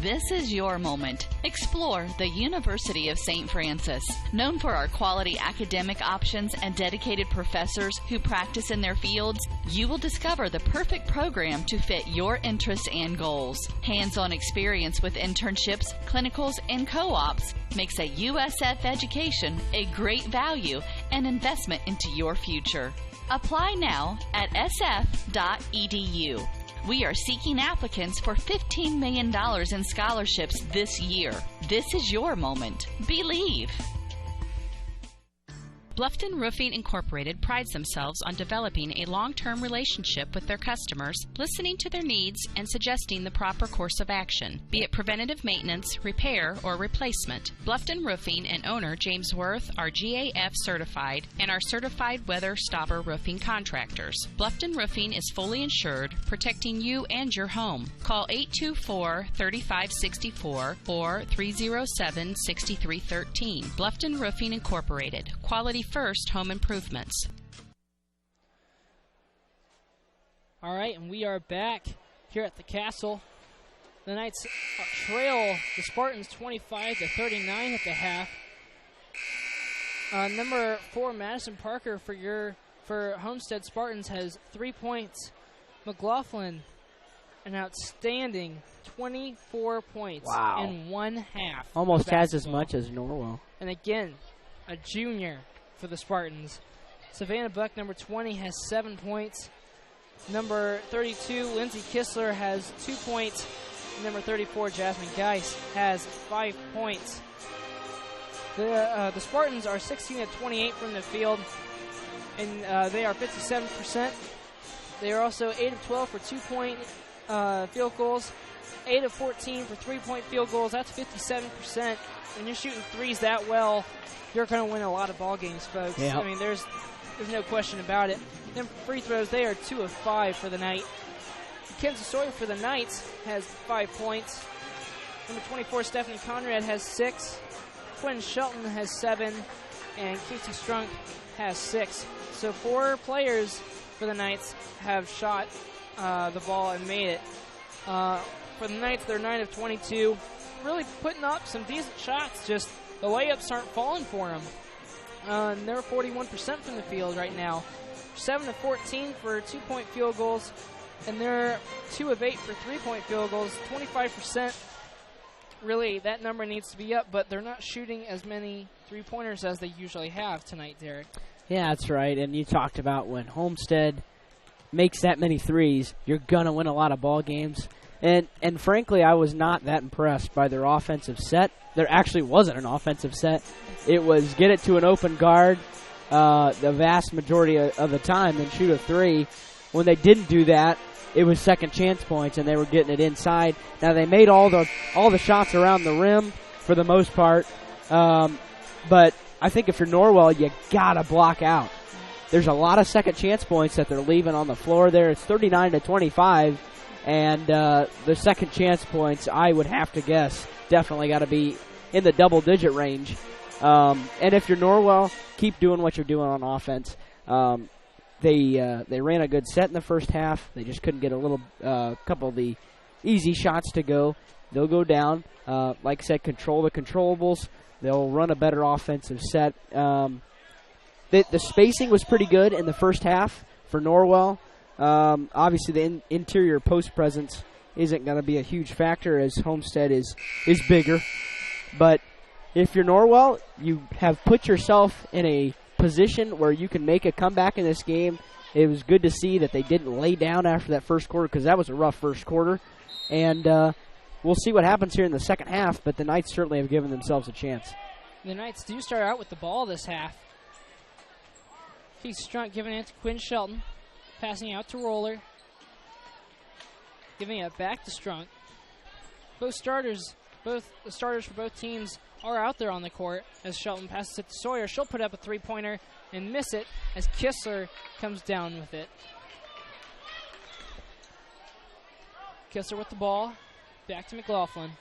This is your moment. Explore the University of St. Francis. Known for our quality academic options and dedicated professors who practice in their fields, you will discover the perfect program to fit your interests and goals. Hands-on experience with internships, clinicals, and co-ops makes a USF education a great value and investment into your future. Apply now at sf.edu. We are seeking applicants for $15 million in scholarships this year. This is your moment. Believe. Bluffton Roofing Incorporated prides themselves on developing a long-term relationship with their customers, listening to their needs, and suggesting the proper course of action, be it preventative maintenance, repair, or replacement. Bluffton Roofing and owner James Worth are GAF certified and are certified weather stopper roofing contractors. Bluffton Roofing is fully insured, protecting you and your home. Call 824-3564 or 307-6313. Bluffton Roofing Incorporated. Quality first home improvements. All right, and we are back here at the Castle. The Knights trail the Spartans 25-39 at the half. Number 4, Madison Parker for Homestead Spartans has 3 points. McLaughlin, an outstanding 24 points in 1/2. Almost has as much as Norwell. And again, a junior for the Spartans. Savannah Buck, number 20, has 7 points. Number 32, Lindsey Kistler, has 2 points. Number 34, Jasmine Geis, has 5 points. The Spartans are 16 of 28 from the field, and they are 57%. They are also 8 of 12 for 2-point field goals, 8 of 14 for 3-point field goals. That's 57%. When you're shooting threes that well, you're going to win a lot of ball games, folks. Yeah. I mean, there's no question about it. Then free throws, they are 2 of 5 for the night. Mackenzie Sawyer for the Knights has 5 points. Number 24, Stephanie Conrad, has 6. Quinn Shelton has 7. And Casey Strunk has 6. So 4 players for the Knights have shot the ball and made it. For the Knights, they're 9 of 22. Really putting up some decent shots, just the layups aren't falling for them. And they're 41% from the field right now. 7 of 14 for 2-point field goals. And they're 2 of 8 for 3-point field goals, 25%. Really, that number needs to be up, but they're not shooting as many three-pointers as they usually have tonight, Derek. Yeah, that's right. And you talked about when Homestead makes that many threes, you're going to win a lot of ball games. And frankly, I was not that impressed by their offensive set. There actually wasn't an offensive set. It was get it to an open guard the vast majority of the time and shoot a three. When they didn't do that, it was second chance points, and they were getting it inside. Now, they made all the shots around the rim for the most part, but I think if you're Norwell, you got to block out. There's a lot of second chance points that they're leaving on the floor there. It's 39 to 25, and the second chance points, I would have to guess, definitely got to be in the double-digit range. And if you're Norwell, keep doing what you're doing on offense. They ran a good set in the first half. They just couldn't get a couple of the easy shots to go. They'll go down. Like I said, control the controllables. They'll run a better offensive set. The spacing was pretty good in the first half for Norwell. Obviously, the interior post presence isn't going to be a huge factor as Homestead is bigger. But if you're Norwell, you have put yourself in a position where you can make a comeback in this game. It was good to see that they didn't lay down after that first quarter because that was a rough first quarter. And we'll see what happens here in the second half, but the Knights certainly have given themselves a chance. The Knights do start out with the ball this half. Keith Strunk giving it to Quinn Shelton, passing out to Roller, giving it back to Strunk. The starters for both teams are out there on the court as Shelton passes it to Sawyer. She'll put up a three-pointer and miss it as Kissler comes down with it. Kissler with the ball. Back to McLaughlin.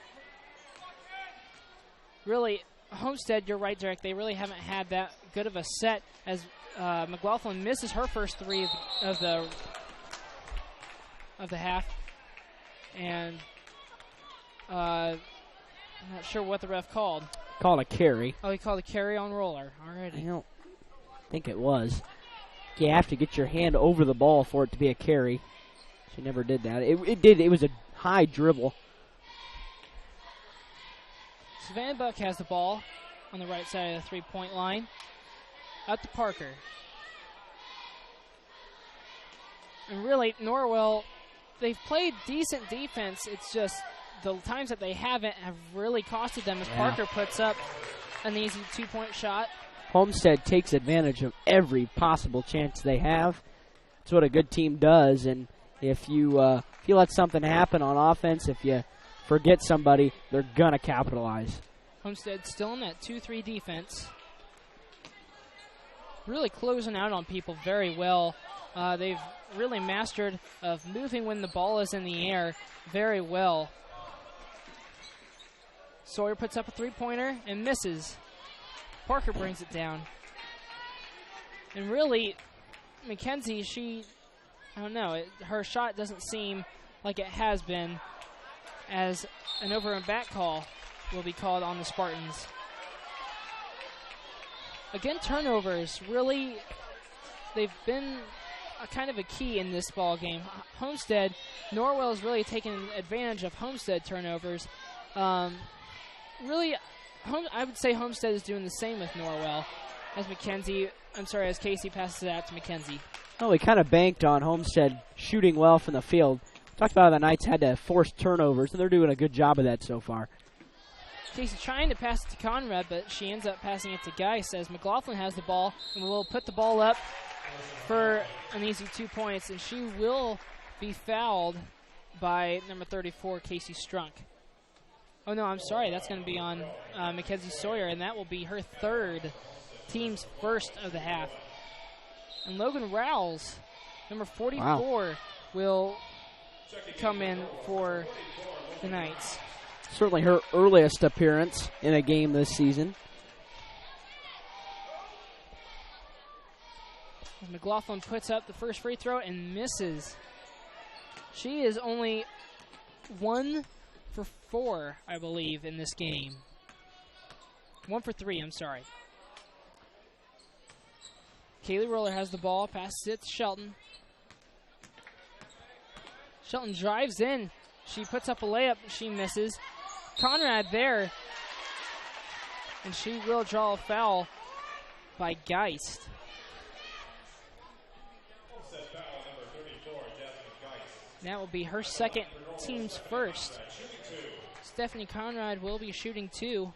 Really, Homestead, you're right, Derek. They really haven't had that good of a set as McLaughlin misses her first three of the half. And I'm not sure what the ref called. Called a carry. Oh, he called a carry on Roller. Alrighty. I don't think it was. You have to get your hand over the ball for it to be a carry. She never did that. It did. It was a high dribble. Savannah Buck has the ball on the right side of the three-point line. Out to Parker. And really, Norwell, they've played decent defense. It's just the times that they haven't have really costed them as Parker puts up an easy two-point shot. Homestead takes advantage of every possible chance they have. That's what a good team does. And if you let something happen on offense, if you forget somebody, they're going to capitalize. Homestead still in that 2-3 defense. Really closing out on people very well. They've really mastered of moving when the ball is in the air very well. Sawyer puts up a three-pointer and misses. Parker brings it down. And really, Mackenzie, I don't know, her shot doesn't seem like it has been, as an over and back call will be called on the Spartans. Again, turnovers, really, they've been kind of a key in this ball game. Norwell has really taken advantage of Homestead turnovers. Really, I would say Homestead is doing the same with Norwell as Casey passes it out to Mackenzie. Well, we kind of banked on Homestead shooting well from the field. Talked about how the Knights had to force turnovers, and they're doing a good job of that so far. Casey trying to pass it to Conrad, but she ends up passing it to Geist as McLaughlin has the ball and will put the ball up for an easy 2 points, and she will be fouled by number 34, Casey Strunk. Oh, no, I'm sorry. That's going to be on Mackenzie Sawyer, and that will be her third, team's first of the half. And Logan Rowles, number 44, will come in for the Knights. Certainly her earliest appearance in a game this season. McLaughlin puts up the first free throw and misses. She is only 1 for 4, I believe, in this game. 1 for 3, I'm sorry. Kaylee Roller has the ball, passes it to Shelton. Shelton drives in. She puts up a layup, she misses. Conrad there. And she will draw a foul by Geist. That will be her second, team's first. Stephanie Conrad will be shooting 2.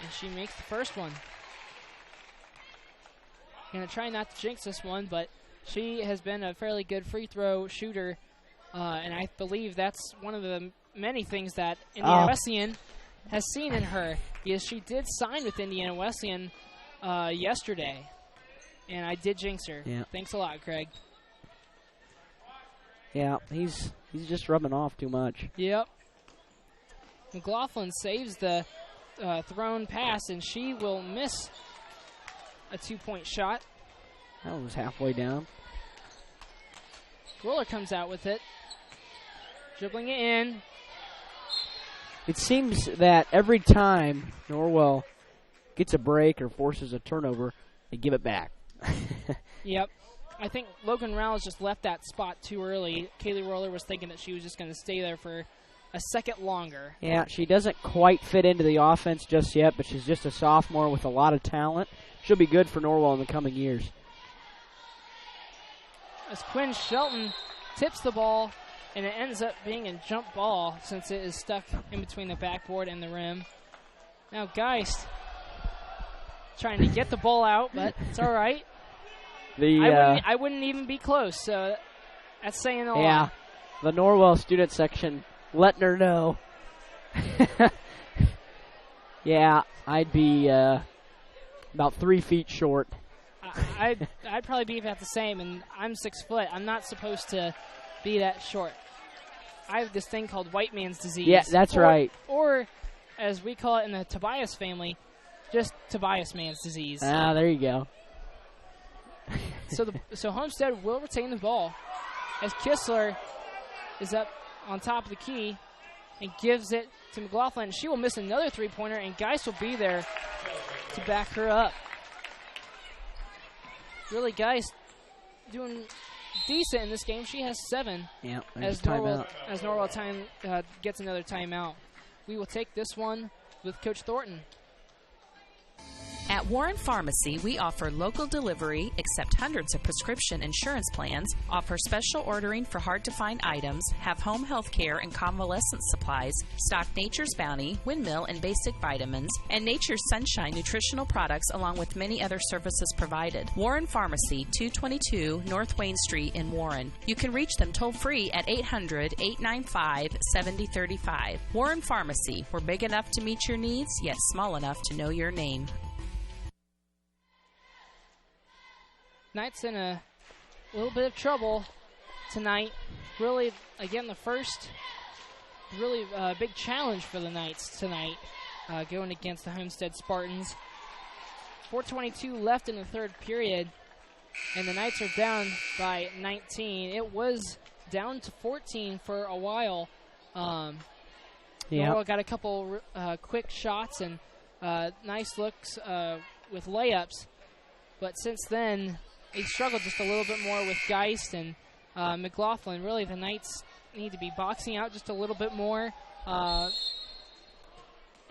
And she makes the first one. Going to try not to jinx this one, but she has been a fairly good free throw shooter. And I believe that's one of the many things that Indiana Wesleyan has seen in her. Because she did sign with Indiana Wesleyan yesterday. And I did jinx her. Yeah. Thanks a lot, Craig. Yeah, he's just rubbing off too much. Yep. McLaughlin saves the thrown pass, and she will miss a 2-point shot. That was halfway down. Roller comes out with it. Dribbling it in. It seems that every time Norwell gets a break or forces a turnover, they give it back. Yep. I think Logan Rowles just left that spot too early. Kaylee Roller was thinking that she was just going to stay there for a second longer. Yeah, she doesn't quite fit into the offense just yet, but she's just a sophomore with a lot of talent. She'll be good for Norwell in the coming years. As Quinn Shelton tips the ball, and it ends up being a jump ball since it is stuck in between the backboard and the rim. Now Geist trying to get the ball out, but it's all right. I wouldn't even be close, so that's saying a lot. Yeah, the Norwell student section letting her know. Yeah, I'd be about 3 feet short. I'd probably be about the same, and I'm 6 foot. I'm not supposed to be that short. I have this thing called white man's disease. Yeah, that's right. Or, as we call it in the Tobias family, just Tobias man's disease. Ah, there you go. So Homestead will retain the ball as Kistler is up on top of the key and gives it to McLaughlin. She will miss another three-pointer, and Geist will be there to back her up. Really, Geist doing decent in this game. She has 7. Yeah, as Norwell gets another timeout. We will take this one with Coach Thornton. At Warren Pharmacy, we offer local delivery, accept hundreds of prescription insurance plans, offer special ordering for hard-to-find items, have home health care and convalescent supplies, stock Nature's Bounty, Windmill, and basic vitamins, and Nature's Sunshine nutritional products, along with many other services provided. Warren Pharmacy, 222 North Wayne Street in Warren. You can reach them toll-free at 800-895-7035. Warren Pharmacy, we're big enough to meet your needs, yet small enough to know your name. Knights in a little bit of trouble tonight. Really, again, the first really big challenge for the Knights tonight, going against the Homestead Spartans. 4:22 left in the third period, and the Knights are down by 19. It was down to 14 for a while. Norwell got a couple quick shots and nice looks with layups, but since then, they struggled just a little bit more with Geist and McLaughlin. Really, the Knights need to be boxing out just a little bit more. And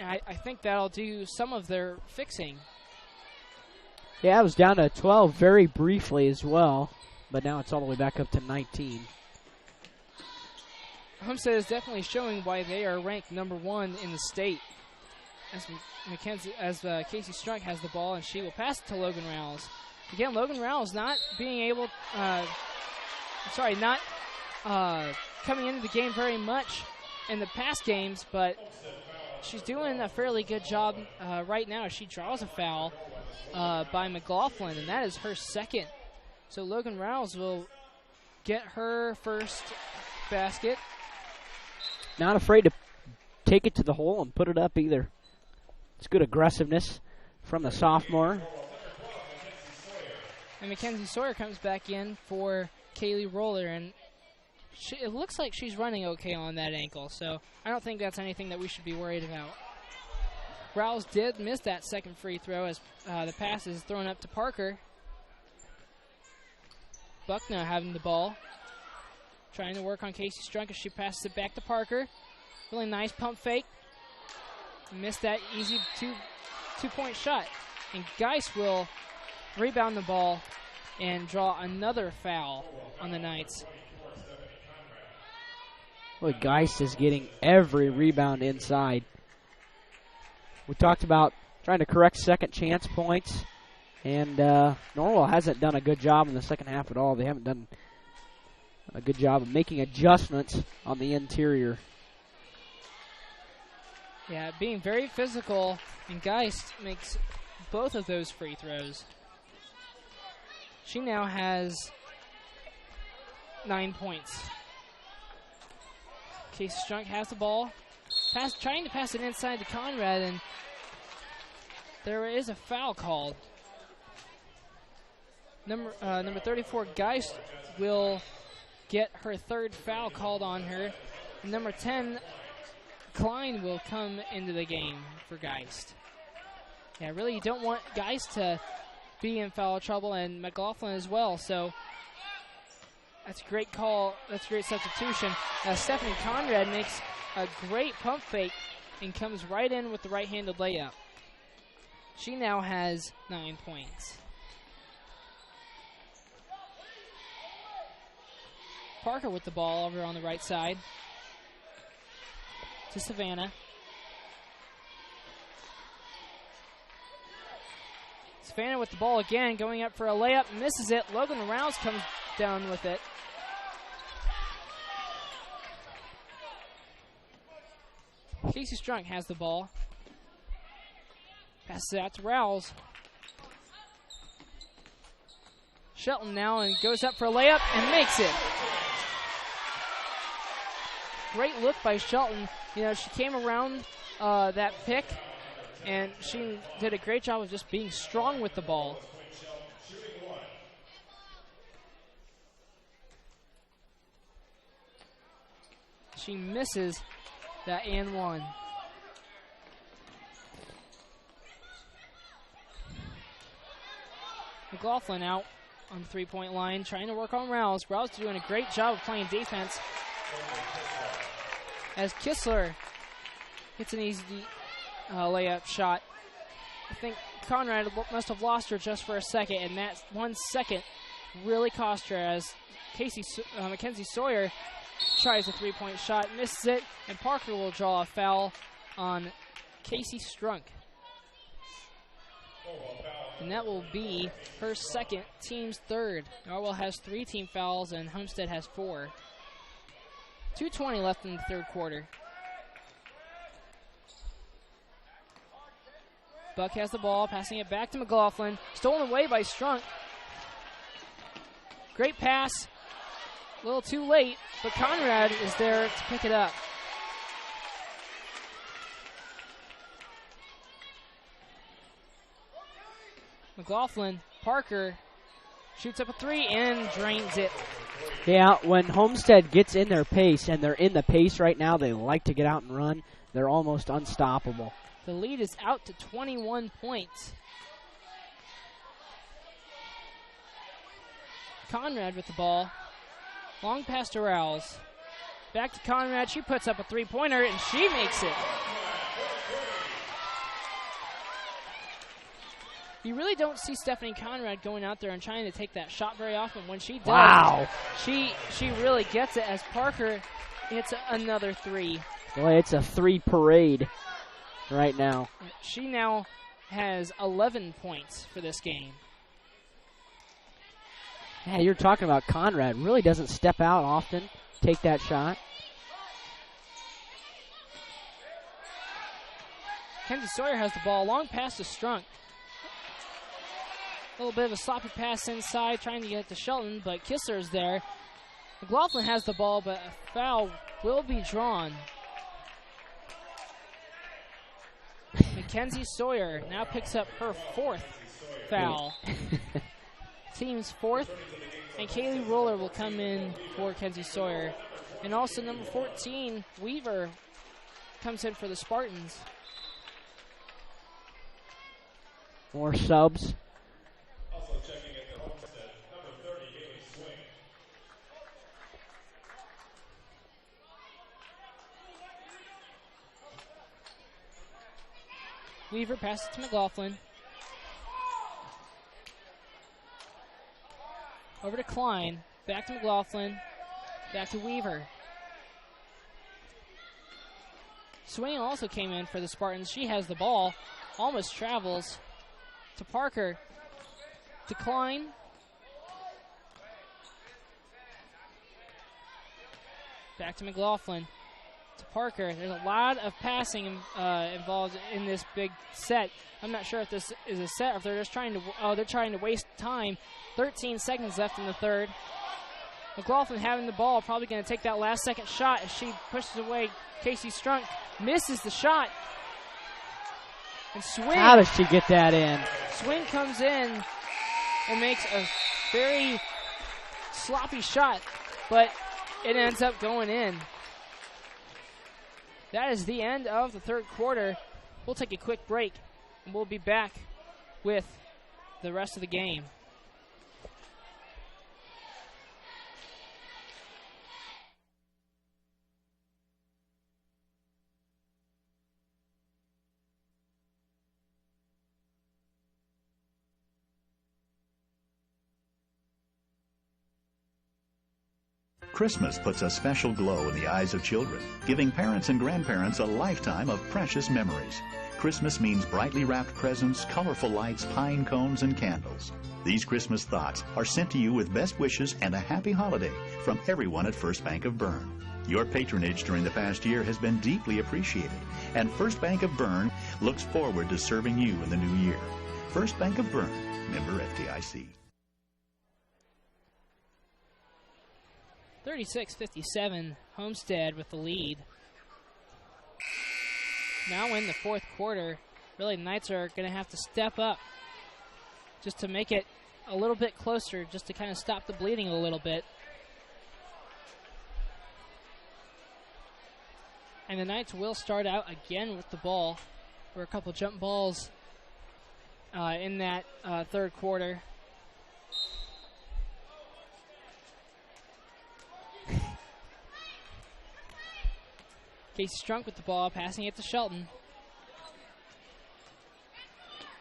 I think that'll do some of their fixing. Yeah, it was down to 12 very briefly as well, but now it's all the way back up to 19. Homestead is definitely showing why they are ranked number 1 in the state. As Casey Strunk has the ball, and she will pass it to Logan Rouse. Again, Logan Rouse not being able, not coming into the game very much in the past games, but she's doing a fairly good job right now. She draws a foul by McLaughlin, and that is her second. So Logan Rouse will get her first basket. Not afraid to take it to the hole and put it up either. It's good aggressiveness from the sophomore. And Mackenzie Sawyer comes back in for Kaylee Roller, and it looks like she's running okay on that ankle, so I don't think that's anything that we should be worried about. Rouse did miss that second free throw as the pass is thrown up to Parker. Buckner having the ball, trying to work on Casey Strunk as she passes it back to Parker. Really nice pump fake. Missed that easy two-point shot. And Geist will rebound the ball and draw another foul on the Knights. Boy, Geist is getting every rebound inside. We talked about trying to correct second chance points, and Norwell hasn't done a good job in the second half at all. They haven't done a good job of making adjustments on the interior. Yeah, being very physical, and Geist makes both of those free throws. She now has 9 points. Casey Strunk has the ball, trying to pass it inside to Conrad, and there is a foul called. Number 34, Geist, will get her third foul called on her. And number 10, Klein, will come into the game for Geist. Yeah, really, you don't want Geist to be in foul trouble, and McLaughlin as well, so that's a great call. That's a great substitution. Stephanie Conrad makes a great pump fake and comes right in with the right-handed layup. She now has 9 points. Parker with the ball over on the right side to Savannah. Savannah with the ball again, going up for a layup, misses it. Logan Rouse comes down with it. Casey Strunk has the ball. Passes it out to Rouse. Shelton now and goes up for a layup and makes it. Great look by Shelton. You know, she came around that pick, and she did a great job of just being strong with the ball. She misses that and one. McLaughlin out on the three-point line, trying to work on Rouse. Rouse doing a great job of playing defense. As Kistler gets an easy layup shot. I think Conrad must have lost her just for a second, and that 1 second really cost her as Mackenzie Sawyer tries a three-point shot, misses it, and Parker will draw a foul on Casey Strunk. And that will be her second, team's third. Norwell has 3 team fouls, and Homestead has 4. 2:20 left in the third quarter. Buck has the ball, passing it back to McLaughlin. Stolen away by Strunk. Great pass. A little too late, but Conrad is there to pick it up. McLaughlin, Parker shoots up a 3 and drains it. Yeah, when Homestead gets in their pace, and they're in the pace right now, they like to get out and run, they're almost unstoppable. The lead is out to 21 points. Conrad with the ball. Long pass to Rouse. Back to Conrad. She puts up a three-pointer, and she makes it. You really don't see Stephanie Conrad going out there and trying to take that shot very often. When she does, wow, she really gets it as Parker hits another three. Boy, it's a 3 parade right now. She now has 11 points for this game. Yeah, you're talking about Conrad. Really doesn't step out often, take that shot. Kenzie Sawyer has the ball, long pass to Strunk. A little bit of a sloppy pass inside, trying to get it to Shelton, but Kissler's there. McLaughlin has the ball, but a foul will be drawn. Mackenzie Sawyer now picks up her 4th foul. Team's 4th, and Kaylee Roller will come in for Kenzie Sawyer. And also number 14, Weaver, comes in for the Spartans. More subs. Also checking in for Homestead, number 30, Haley Swing. Weaver passes to McLaughlin. Over to Klein. Back to McLaughlin. Back to Weaver. Swing also came in for the Spartans. She has the ball. Almost travels to Parker. To Klein. Back to McLaughlin. To Parker. There's a lot of passing involved in this big set. I'm not sure if this is a set or if they're just trying to waste time. 13 seconds left in the third. McLaughlin having the ball, probably going to take that last second shot as she pushes away Casey Strunk. Misses the shot. And Swing. How does she get that in? Swing comes in and makes a very sloppy shot, but it ends up going in. That is the end of the third quarter. We'll take a quick break, and we'll be back with the rest of the game. Christmas puts a special glow in the eyes of children, giving parents and grandparents a lifetime of precious memories. Christmas means brightly wrapped presents, colorful lights, pine cones, and candles. These Christmas thoughts are sent to you with best wishes and a happy holiday from everyone at First Bank of Bern. Your patronage during the past year has been deeply appreciated, and First Bank of Bern looks forward to serving you in the new year. First Bank of Bern, member FDIC. 36-57, Homestead with the lead. Now in the fourth quarter, really the Knights are going to have to step up just to make it a little bit closer, just to kind of stop the bleeding a little bit. And the Knights will start out again with the ball. There were a couple jump balls in that third quarter. Casey Strunk with the ball, passing it to Shelton.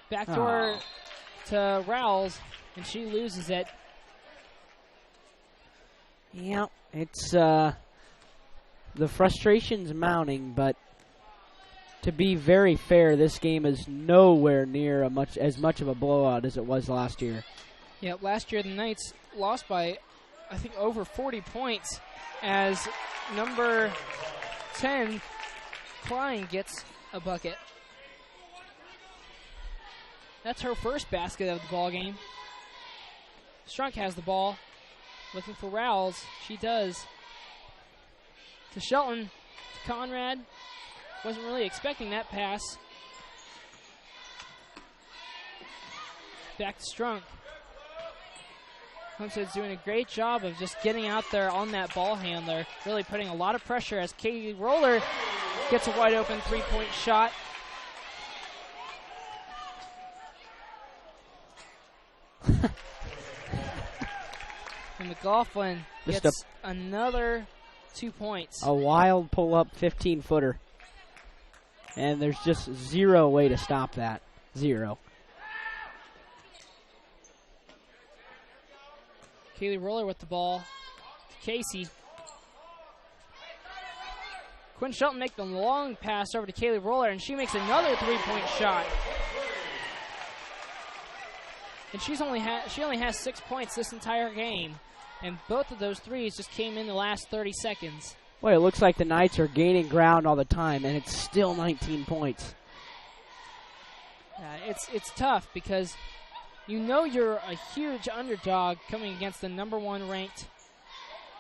Backdoor to Rowles, and she loses it. Yeah, it's the frustration's mounting, but to be very fair, this game is nowhere near as much of a blowout as it was last year. Yeah, last year the Knights lost by, I think, over 40 points as number 10, Klein gets a bucket. That's her first basket of the ball game. Strunk has the ball, looking for Rowles. She does. To Shelton, to Conrad. Wasn't really expecting that pass. Back to Strunk. Homestead's doing a great job of just getting out there on that ball handler, really putting a lot of pressure as Katie Roller gets a wide open three-point shot. And McLaughlin gets another 2 points. A wild pull-up 15-footer. And there's just zero way to stop that. Zero. Kaylee Roller with the ball. Casey. Quinn Shelton makes the long pass over to Kaylee Roller, and she makes another three-point shot. And she only has 6 points this entire game. And both of those threes just came in the last 30 seconds. Boy, it looks like the Knights are gaining ground all the time, and it's still 19 points. It's tough because you know you're a huge underdog coming against the number 1 ranked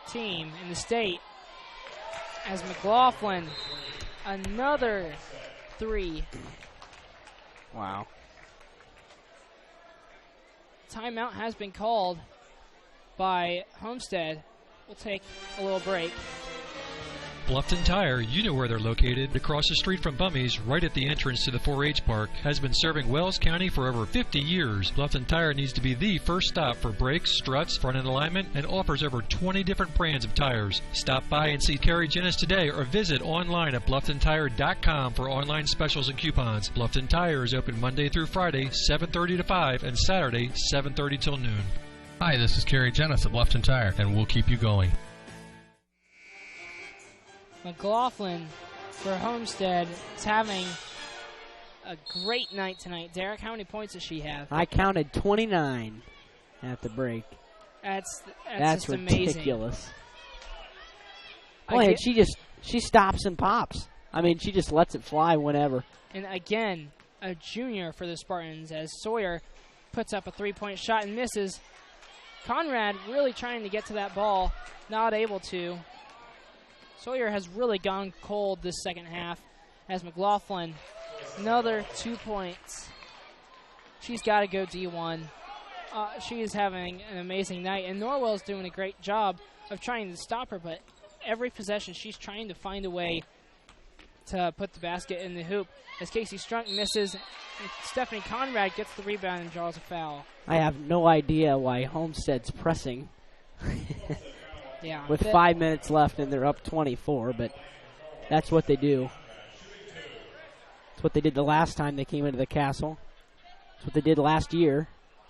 team in the state. As McLaughlin, another 3. Wow. Timeout has been called by Homestead. We'll take a little break. Bluffton Tire, you know where they're located. Across the street from Bummy's, right at the entrance to the 4-H park, has been serving Wells County for over 50 years. Bluffton Tire needs to be the first stop for brakes, struts, front-end alignment, and offers over 20 different brands of tires. Stop by and see Carrie Jennis today or visit online at BlufftonTire.com for online specials and coupons. Bluffton Tire is open Monday through Friday, 7:30 to 5, and Saturday, 7:30 till noon. Hi, this is Kerry Jennis at Bluffton Tire, and we'll keep you going. McLaughlin for Homestead is having a great night tonight. Derek, how many points does she have? I counted 29 at the break. That's just ridiculous. Boy, and she stops and pops. I mean, she just lets it fly whenever. And again, a junior for the Spartans as Sawyer puts up a three-point shot and misses. Conrad really trying to get to that ball, not able to. Sawyer has really gone cold this second half as McLaughlin, another 2 points. She's got to go D1. She is having an amazing night, and Norwell's doing a great job of trying to stop her, but every possession she's trying to find a way to put the basket in the hoop. As Casey Strunk misses, and Stephanie Conrad gets the rebound and draws a foul. I have no idea why Homestead's pressing. Yeah, with 5 minutes left and they're up 24, but that's what they do. That's what they did the last time they came into the castle. That's what they did last year.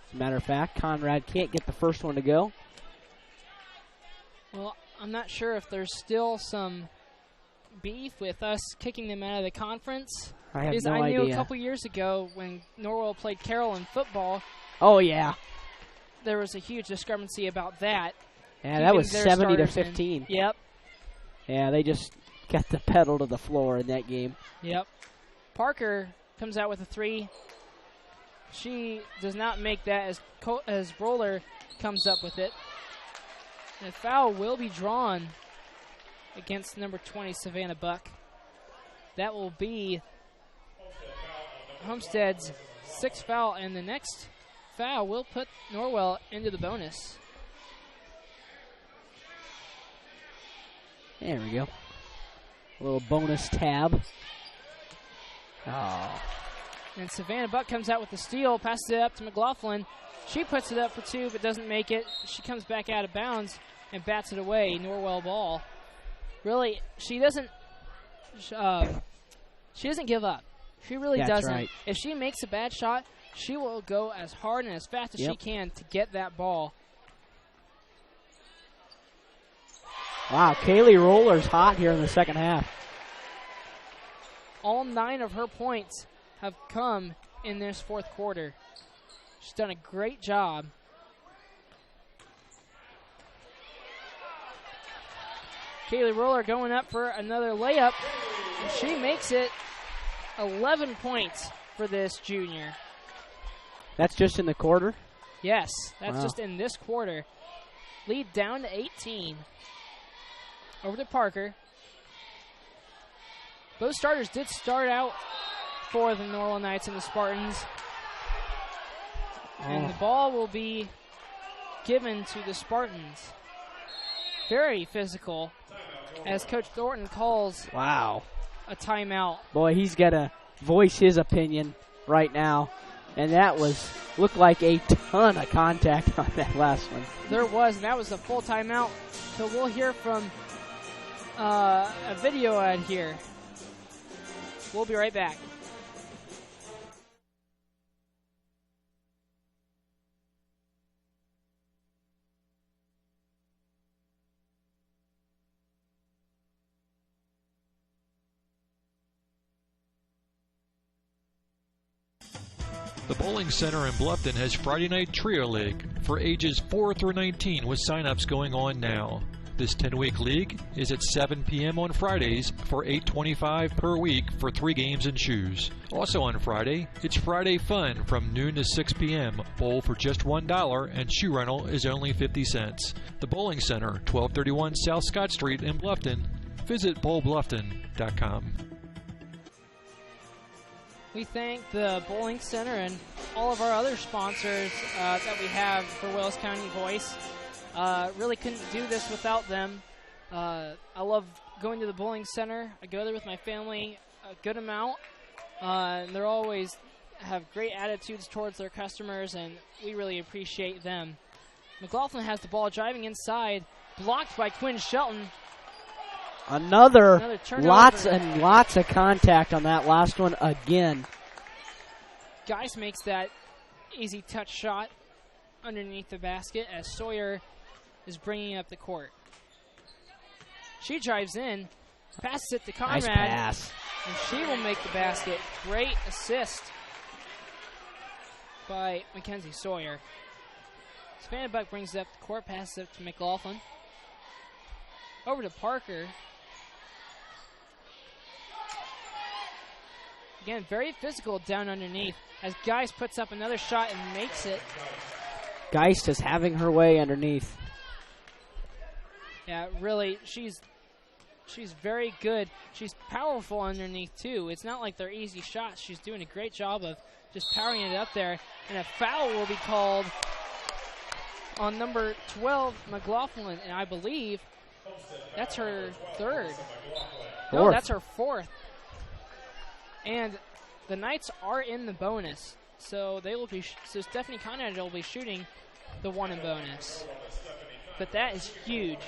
As a matter of fact, Conrad can't get the first one to go. Well, I'm not sure if there's still some beef with us kicking them out of the conference. I have no I knew idea. A couple years ago when Norwell played Carroll in football. Oh, yeah. There was a huge discrepancy about that. Yeah, that was 70 to 15. Yep. Yeah, they just got the pedal to the floor in that game. Yep. Parker comes out with a 3. She does not make that as Roller comes up with it. And a foul will be drawn against number 20, Savannah Buck. That will be Homestead's 6th foul, and the next foul will put Norwell into the bonus. There we go. A little bonus tab. Oh. And Savannah Buck comes out with the steal, passes it up to McLaughlin. She puts it up for 2, but doesn't make it. She comes back out of bounds and bats it away. Norwell ball. Really, she doesn't give up. She really doesn't. Right. If she makes a bad shot, she will go as hard and as fast as she can to get that ball. Wow, Kaylee Roller's hot here in the second half. All 9 of her points have come in this fourth quarter. She's done a great job. Kaylee Roller going up for another layup, and she makes it 11 points for this junior. That's just in the quarter? Yes, that's just in this quarter. Lead down to 18. Over to Parker. Both starters did start out for the Norwell Knights and the Spartans. And the ball will be given to the Spartans. Very physical as Coach Thornton calls a timeout. Boy, he's got to voice his opinion right now. And that looked like a ton of contact on that last one. There was, and that was a full timeout. So we'll hear from a video ad here. We'll be right back. The Bowling Center in Bluffton has Friday Night Trio League for ages 4 through 19 with sign-ups going on now. This 10-week league is at 7 p.m. on Fridays for $8.25 per week for 3 games and shoes. Also on Friday, it's Friday Fun from noon to 6 p.m. Bowl for just $1 and shoe rental is only 50 cents. The Bowling Center, 1231 South Scott Street in Bluffton. Visit bowlbluffton.com. We thank the Bowling Center and all of our other sponsors that we have for Wales County Voice. Really couldn't do this without them. I love going to the Bowling Center. I go there with my family a good amount. And they're always have great attitudes towards their customers, and we really appreciate them. McLaughlin has the ball driving inside, blocked by Quinn Shelton. Another turnover. Lots and lots of contact on that last one again. Geis makes that easy touch shot underneath the basket as Sawyer is bringing up the court. She drives in, passes it to Conrad. Nice pass. And she will make the basket. Great assist by Mackenzie Sawyer. Spannebuck brings it up the court, passes it to McLaughlin. Over to Parker. Again, very physical down underneath as Geis puts up another shot and makes it. Geist is having her way underneath. Yeah, really, she's very good. She's powerful underneath, too. It's not like they're easy shots. She's doing a great job of just powering it up there. And a foul will be called on number 12, McLaughlin. And I believe that's her third. No, that's her fourth. And the Knights are in the bonus. So they will be. So Stephanie Conrad will be shooting the one in bonus. But that is huge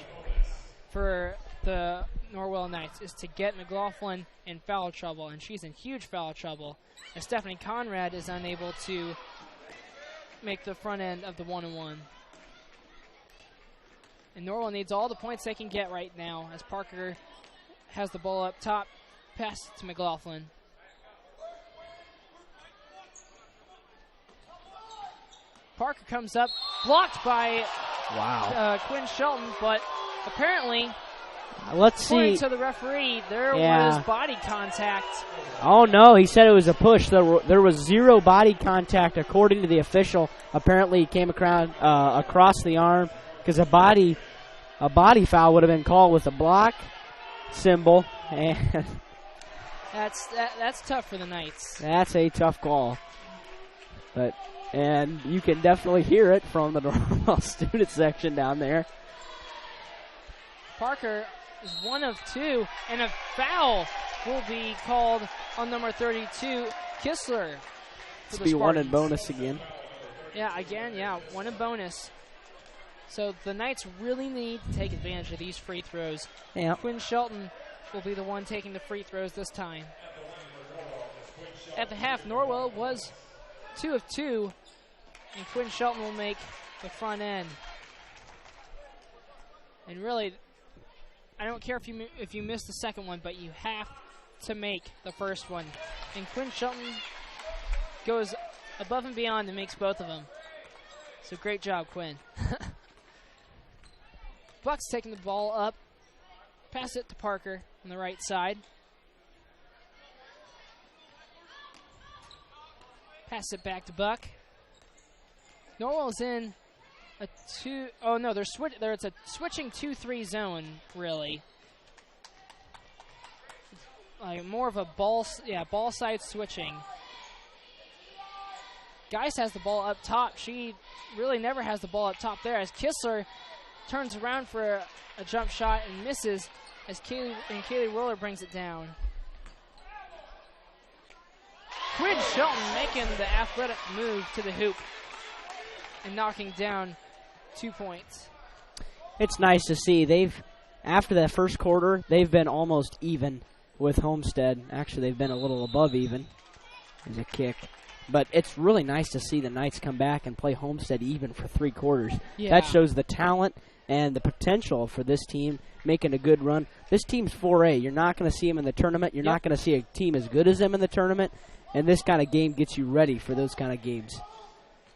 for the Norwell Knights, is to get McLaughlin in foul trouble, and she's in huge foul trouble. And Stephanie Conrad is unable to make the front end of the 1-on-1. And Norwell needs all the points they can get right now as Parker has the ball up top, pass it to McLaughlin. Parker comes up, blocked by Quinn Shelton, but apparently, let's according see. to the referee, there was body contact. Oh, no, he said it was a push. There was zero body contact, according to the official. Apparently, he came across the arm because a body foul would have been called with a block symbol. And that's tough for the Knights. That's a tough call. And you can definitely hear it from the Norwell student section down there. Parker is 1 of 2, and a foul will be called on number 32, Kistler. This will be one in bonus again. Yeah, 1 in bonus. So the Knights really need to take advantage of these free throws. Yeah. Quinn Shelton will be the one taking the free throws this time. At the half, Norwell was 2 of 2, and Quinn Shelton will make the front end. And really, I don't care if you miss the second one, but you have to make the first one. And Quinn Shelton goes above and beyond and makes both of them. So great job, Quinn. Buck's taking the ball up, pass it to Parker on the right side. Pass it back to Buck. Norwell's in a 2. Oh no, it's a switching 2-3 zone, really. Like more of a ball side switching. Geis has the ball up top. She really never has the ball up top there as Kistler turns around for a jump shot and misses as Kaylee Roller brings it down. Quinn Shelton making the athletic move to the hoop and knocking down 2 points. It's nice to see. After that first quarter, they've been almost even with Homestead. Actually, they've been a little above even. There's a kick. But it's really nice to see the Knights come back and play Homestead even for 3 quarters. Yeah. That shows the talent and the potential for this team making a good run. This team's 4A. You're not going to see them in the tournament. You're not going to see a team as good as them in the tournament. and this kind of game gets you ready for those kind of games.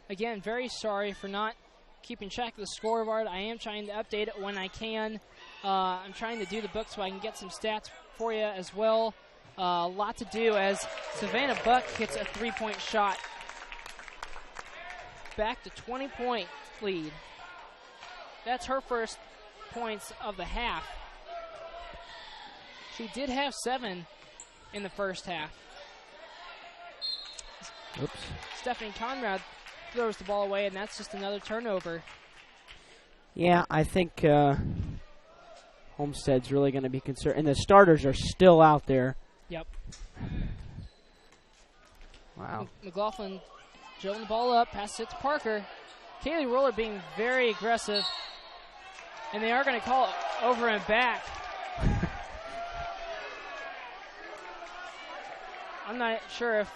Again, very sorry for not keeping track of the scoreboard. I am trying to update it when I can. I'm trying to do the book so I can get some stats for you as well. A lot to do as Savannah Buck hits a three-point shot. Back to 20-point lead. That's her first points of the half. She did have 7 in the first half. Oops. Stephanie Conrad throws the ball away, and that's just another turnover. Yeah, I think Homestead's really going to be concerned. And the starters are still out there. Yep. Wow. McLaughlin drilling the ball up, passes it to Parker. Kaylee Roller being very aggressive. And they are going to call it over and back. I'm not sure if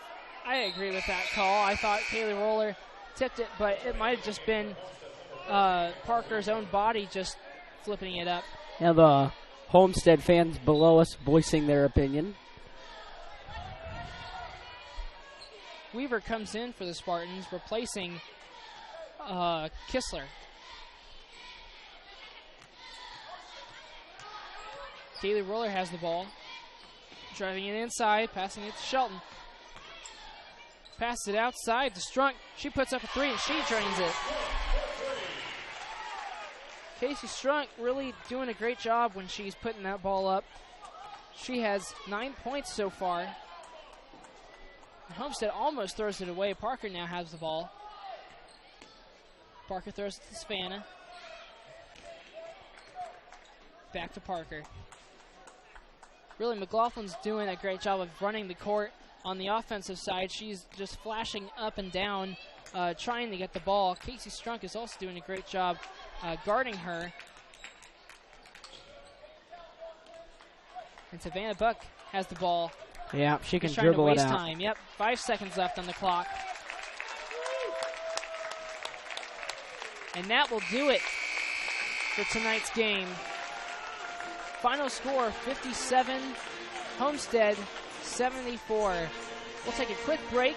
I agree with that call. I thought Kaylee Roller tipped it, but it might have just been Parker's own body just flipping it up. Now the Homestead fans below us voicing their opinion. Weaver comes in for the Spartans, replacing Kistler. Kaylee Roller has the ball. Driving it inside, passing it to Shelton. Passes it outside to Strunk. She puts up a 3 and she drains it. Casey Strunk really doing a great job when she's putting that ball up. She has 9 points so far. Homestead almost throws it away. Parker now has the ball. Parker throws it to Savannah. Back to Parker. Really, McLaughlin's doing a great job of running the court. On the offensive side, she's just flashing up and down, trying to get the ball. Casey Strunk is also doing a great job guarding her. And Savannah Buck has the ball. Yeah, she can She's trying to dribble it waste out. time. Yep, 5 seconds left on the clock. And that will do it for tonight's game. Final score, 57, Homestead 74. We'll take a quick break,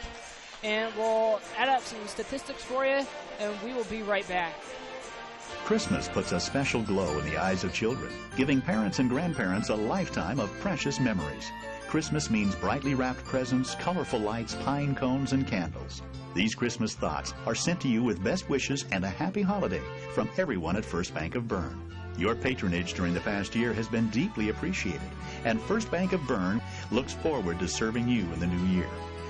and we'll add up some statistics for you, and we will be right back. Christmas puts a special glow in the eyes of children, giving parents and grandparents a lifetime of precious memories. Christmas means brightly wrapped presents, colorful lights, pine cones, and candles. These Christmas thoughts are sent to you with best wishes and a happy holiday from everyone at First Bank of Bern. Your patronage during the past year has been deeply appreciated, and First Bank of Bern looks forward to serving you in the new year.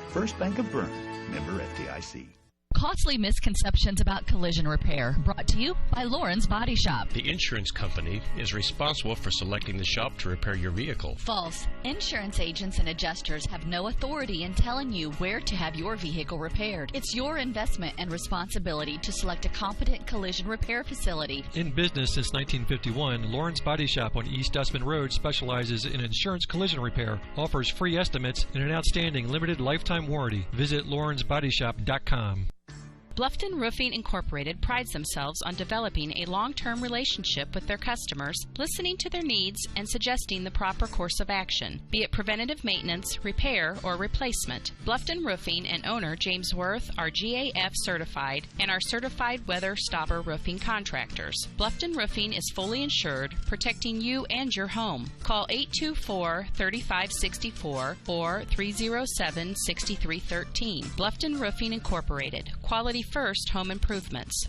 First Bank of Bern, member FDIC. Costly misconceptions about collision repair, brought to you by Lauren's Body Shop. The insurance company is responsible for selecting the shop to repair your vehicle. False. Insurance agents and adjusters have no authority in telling you where to have your vehicle repaired. It's your investment and responsibility to select a competent collision repair facility. In business since 1951, Lauren's Body Shop on East Dustman Road specializes in insurance collision repair, offers free estimates, and an outstanding limited lifetime warranty. Visit laurensbodyshop.com. Bluffton Roofing Incorporated prides themselves on developing a long-term relationship with their customers, listening to their needs and suggesting the proper course of action, be it preventative maintenance, repair, or replacement. Bluffton Roofing and owner James Worth are GAF certified and are certified weather stopper roofing contractors. Bluffton Roofing is fully insured, protecting you and your home. Call 824-3564 or 307-6313. Bluffton Roofing Incorporated. Quality first home improvements.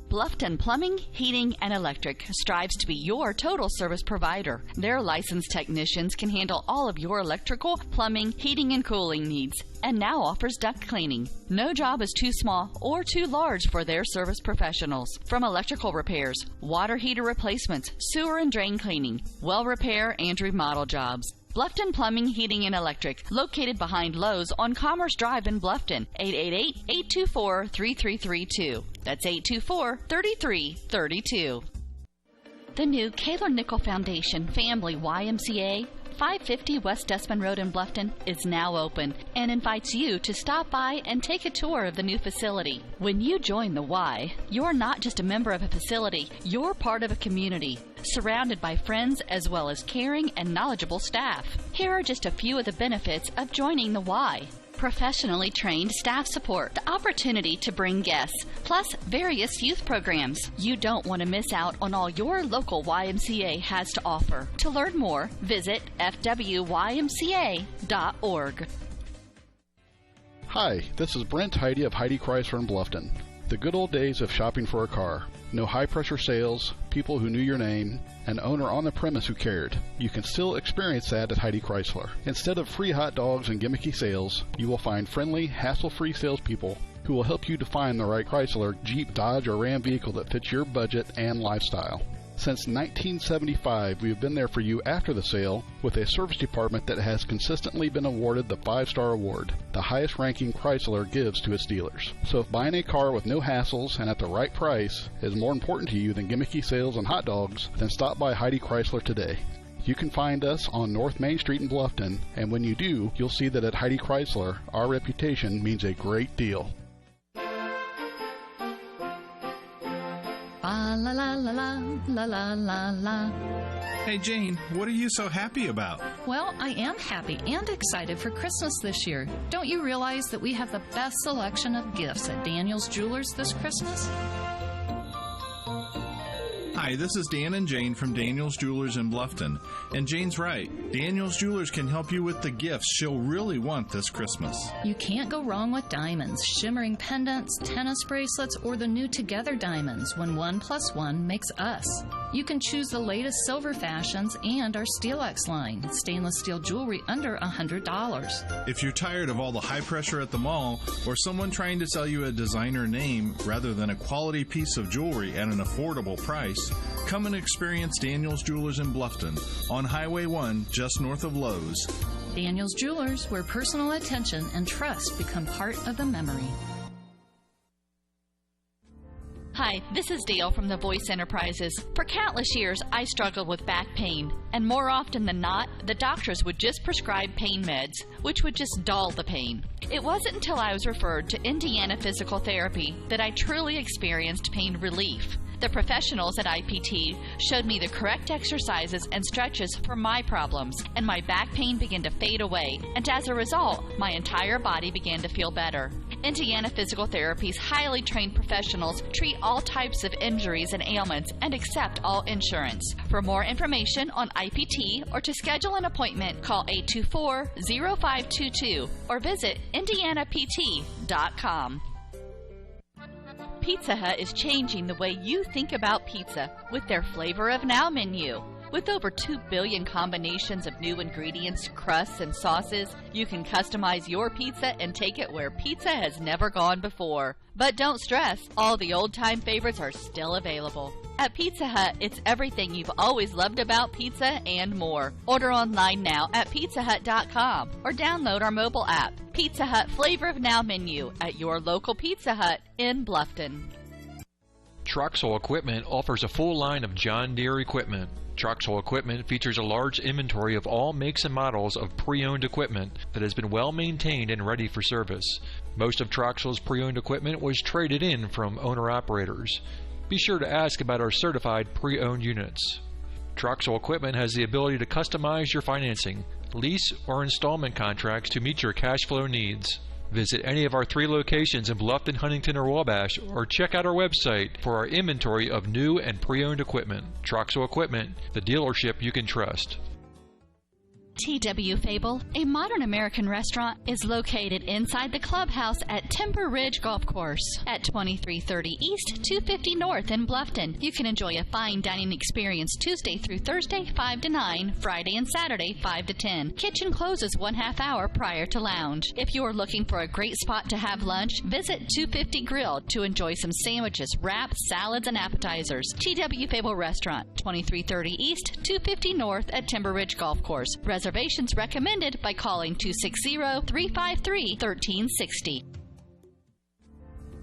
Bluffton Plumbing, Heating, and Electric strives to be your total service provider. Their licensed technicians can handle all of your electrical, plumbing, heating, and cooling needs, and now offers duct cleaning. No job is too small or too large for their service professionals. From electrical repairs, water heater replacements, sewer and drain cleaning, well repair, and remodel jobs. Bluffton Plumbing, Heating, and Electric, located behind Lowe's on Commerce Drive in Bluffton, 888-824-3332. That's 824-3332. The new Kaler Nickel Foundation Family YMCA, 550 West Dustman Road in Bluffton, is now open and invites you to stop by and take a tour of the new facility. When you join the Y, you're not just a member of a facility, you're part of a community, surrounded by friends as well as caring and knowledgeable staff. Here are just a few of the benefits of joining the Y. professionally trained staff support, the opportunity to bring guests, plus various youth programs. You don't want to miss out on all your local YMCA has to offer. To learn more, visit fwymca.org. Hi, this is Brent Heidi of Heidi Chrysler in Bluffton. The good old days of shopping for a car. No high-pressure sales, people who knew your name, an owner on the premise who cared. You can still experience that at Heidi Chrysler. Instead of free hot dogs and gimmicky sales, you will find friendly, hassle-free salespeople who will help you define the right Chrysler, Jeep, Dodge, or Ram vehicle that fits your budget and lifestyle. Since 1975, we have been there for you after the sale with a service department that has consistently been awarded the 5-star award, the highest ranking Chrysler gives to its dealers. So if buying a car with no hassles and at the right price is more important to you than gimmicky sales and hot dogs, then stop by Heidi Chrysler today. You can find us on North Main Street in Bluffton, and when you do, you'll see that at Heidi Chrysler, our reputation means a great deal. La la la la la la la la. Hey Jane, what are you so happy about? Well, I am happy and excited for Christmas this year. Don't you realize that we have the best selection of gifts at Daniel's Jewelers this Christmas? Hi, this is Dan and Jane from Daniel's Jewelers in Bluffton. And Jane's right. Daniel's Jewelers can help you with the gifts she'll really want this Christmas. You can't go wrong with diamonds, shimmering pendants, tennis bracelets, or the new Together diamonds when 1 + 1 makes us. You can choose the latest silver fashions and our SteelX line, stainless steel jewelry under $100. If you're tired of all the high pressure at the mall or someone trying to sell you a designer name rather than a quality piece of jewelry at an affordable price, come and experience Daniel's Jewelers in Bluffton on Highway 1 just north of Lowe's. Daniel's Jewelers, where personal attention and trust become part of the memory. Hi, this is Dale from the Voice Enterprises. For countless years, I struggled with back pain, and more often than not, the doctors would just prescribe pain meds, which would just dull the pain. It wasn't until I was referred to Indiana Physical Therapy that I truly experienced pain relief. The professionals at IPT showed me the correct exercises and stretches for my problems, and my back pain began to fade away, and as a result, my entire body began to feel better. Indiana Physical Therapy's highly trained professionals treat all types of injuries and ailments and accept all insurance. For more information on IPT or to schedule an appointment, call 824-0522 or visit indianapt.com. Pizza Hut is changing the way you think about pizza with their Flavor of Now menu. With over 2 billion combinations of new ingredients, crusts, and sauces, you can customize your pizza and take it where pizza has never gone before. But don't stress, all the old-time favorites are still available. At Pizza Hut, it's everything you've always loved about pizza and more. Order online now at pizzahut.com or download our mobile app. Pizza Hut Flavor of Now menu at your local Pizza Hut in Bluffton. Troxel Equipment offers a full line of John Deere equipment. Troxel Equipment features a large inventory of all makes and models of pre-owned equipment that has been well maintained and ready for service. Most of Troxel's pre-owned equipment was traded in from owner-operators. Be sure to ask about our certified pre-owned units. Troxel Equipment has the ability to customize your financing, lease, or installment contracts to meet your cash flow needs. Visit any of our 3 locations in Bluffton, Huntington, or Wabash, or check out our website for our inventory of new and pre-owned equipment. Troxel Equipment, the dealership you can trust. T.W. Fable, a modern American restaurant, is located inside the clubhouse at Timber Ridge Golf Course at 2330 East, 250 North in Bluffton. You can enjoy a fine dining experience Tuesday through Thursday, 5 to 9, Friday and Saturday, 5 to 10. Kitchen closes 1/2 hour prior to lounge. If you are looking for a great spot to have lunch, visit 250 Grill to enjoy some sandwiches, wraps, salads, and appetizers. T.W. Fable Restaurant, 2330 East, 250 North at Timber Ridge Golf Course. Reservations recommended by calling 260-353-1360.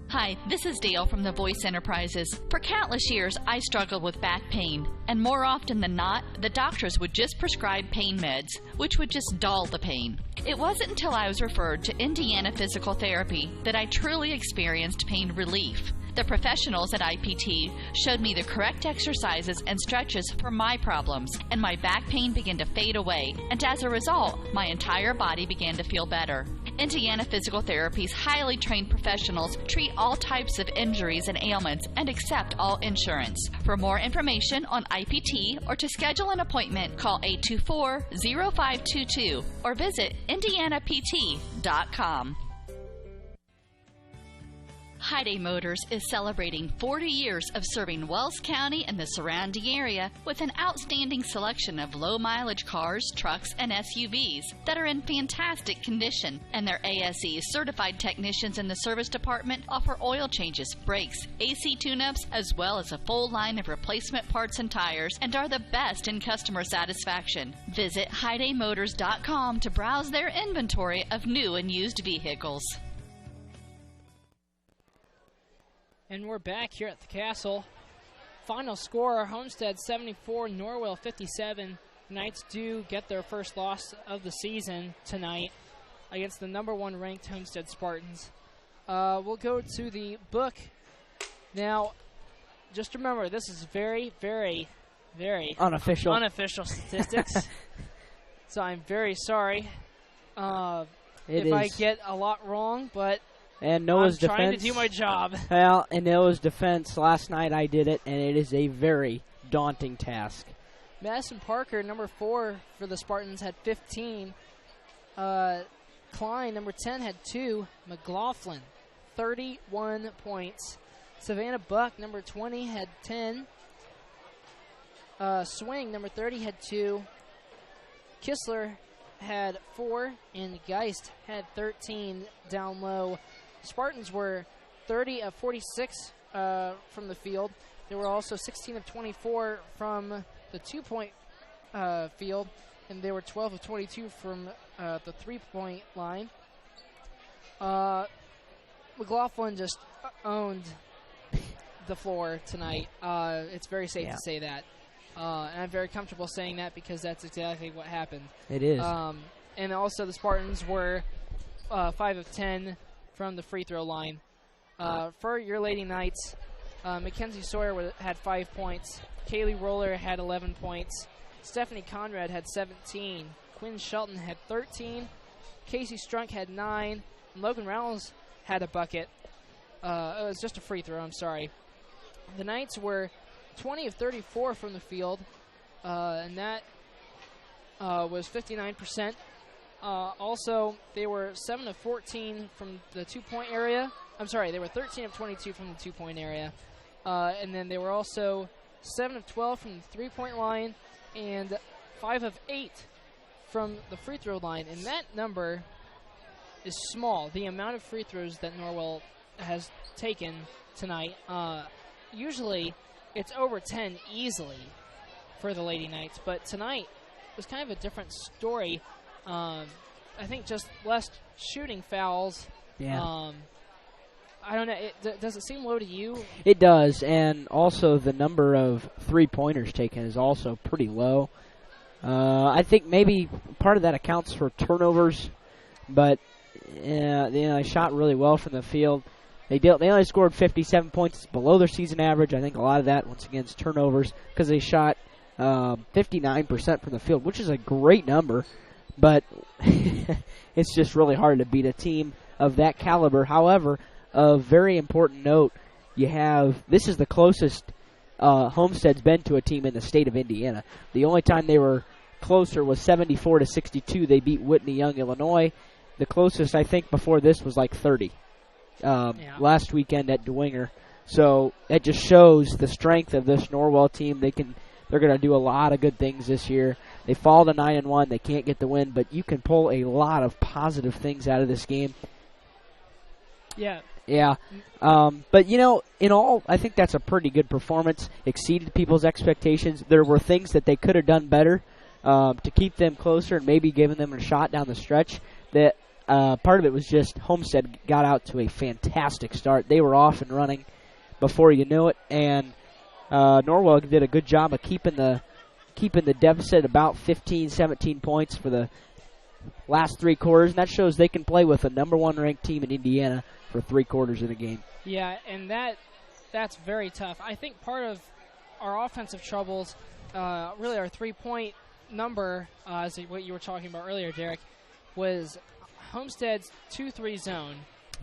Hi, this is Dale from the Voice Enterprises. For countless years, I struggled with back pain, and more often than not, the doctors would just prescribe pain meds, which would just dull the pain. It wasn't until I was referred to Indiana Physical Therapy that I truly experienced pain relief. The professionals at IPT showed me the correct exercises and stretches for my problems, and my back pain began to fade away, and as a result, my entire body began to feel better. Indiana Physical Therapy's highly trained professionals treat all types of injuries and ailments and accept all insurance. For more information on IPT or to schedule an appointment, call 824-0522 or visit indianapt.com. Hyundai Motors is celebrating 40 years of serving Wells County and the surrounding area with an outstanding selection of low-mileage cars, trucks, and SUVs that are in fantastic condition, and their ASE certified technicians in the service department offer oil changes, brakes, AC tune-ups, as well as a full line of replacement parts and tires, and are the best in customer satisfaction. Visit HyundaiMotors.com to browse their inventory of new and used vehicles. And we're back here at the Castle. Final score, Homestead 74, Norwell 57. Knights do get their first loss of the season tonight against the number 1 ranked Homestead Spartans. We'll go to the book. Now, just remember, this is very, very, very unofficial statistics. So I'm very sorry if I get a lot wrong, but and Noah's I'm defense, trying to do my job. Well, in Noah's defense, last night I did it, and it is a very daunting task. Madison Parker, number 4 for the Spartans, had 15. Klein, number 10, had 2. McLaughlin, 31 points. Savannah Buck, number 20, had 10. Swing, number 30, had 2. Kistler had 4, and Geist had 13 down low. Spartans were 30 of 46 from the field. They were also 16 of 24 from the 2-point field, and they were 12 of 22 from the 3-point line. McLaughlin just owned the floor tonight. It's very safe to say that. And I'm very comfortable saying that because that's exactly what happened. It is. And also the Spartans were 5 of 10 from the free throw line. For your Lady Knights, Mackenzie Sawyer had 5 points. Kaylee Roller had 11 points. Stephanie Conrad had 17. Quinn Shelton had 13. Casey Strunk had 9. And Logan Reynolds had a bucket. It was just a free throw, I'm sorry. The Knights were 20 of 34 from the field, and that was 59%. Also, they were 7 of 14 from the 2-point area. I'm sorry, they were 13 of 22 from the 2-point area. And then they were also 7 of 12 from the 3-point line and 5 of 8 from the free throw line. And that number is small, the amount of free throws that Norwell has taken tonight. Usually it's over 10 easily for the Lady Knights, but tonight was kind of a different story. I think just less shooting fouls. Yeah. I don't know. Does it seem low to you? It does, and also the number of three-pointers taken is also pretty low. I think maybe part of that accounts for turnovers, but they shot really well from the field. They only scored 57 points. It's below their season average. I think a lot of that, once again, is turnovers because they shot 59% from the field, which is a great number. But it's just really hard to beat a team of that caliber. However, a very important note, this is the closest Homestead's been to a team in the state of Indiana. The only time they were closer was 74-62. They beat Whitney Young, Illinois. The closest, I think, before this was like 30 last weekend at Dwenger. So that just shows the strength of this Norwell team. They're going to do a lot of good things this year. They fall to 9-1. They can't get the win, but you can pull a lot of positive things out of this game. Yeah. Yeah. But, in all, I think that's a pretty good performance. Exceeded people's expectations. There were things that they could have done better to keep them closer and maybe given them a shot down the stretch. That part of it was just Homestead got out to a fantastic start. They were off and running before you knew it, and Norwell did a good job of keeping the deficit about 15, 17 points for the last 3 quarters, and that shows they can play with a number 1 ranked team in Indiana for 3 quarters in a game. Yeah, and that's very tough. I think part of our offensive troubles, really our 3-point number, as what you were talking about earlier, Derek, was Homestead's 2-3 zone.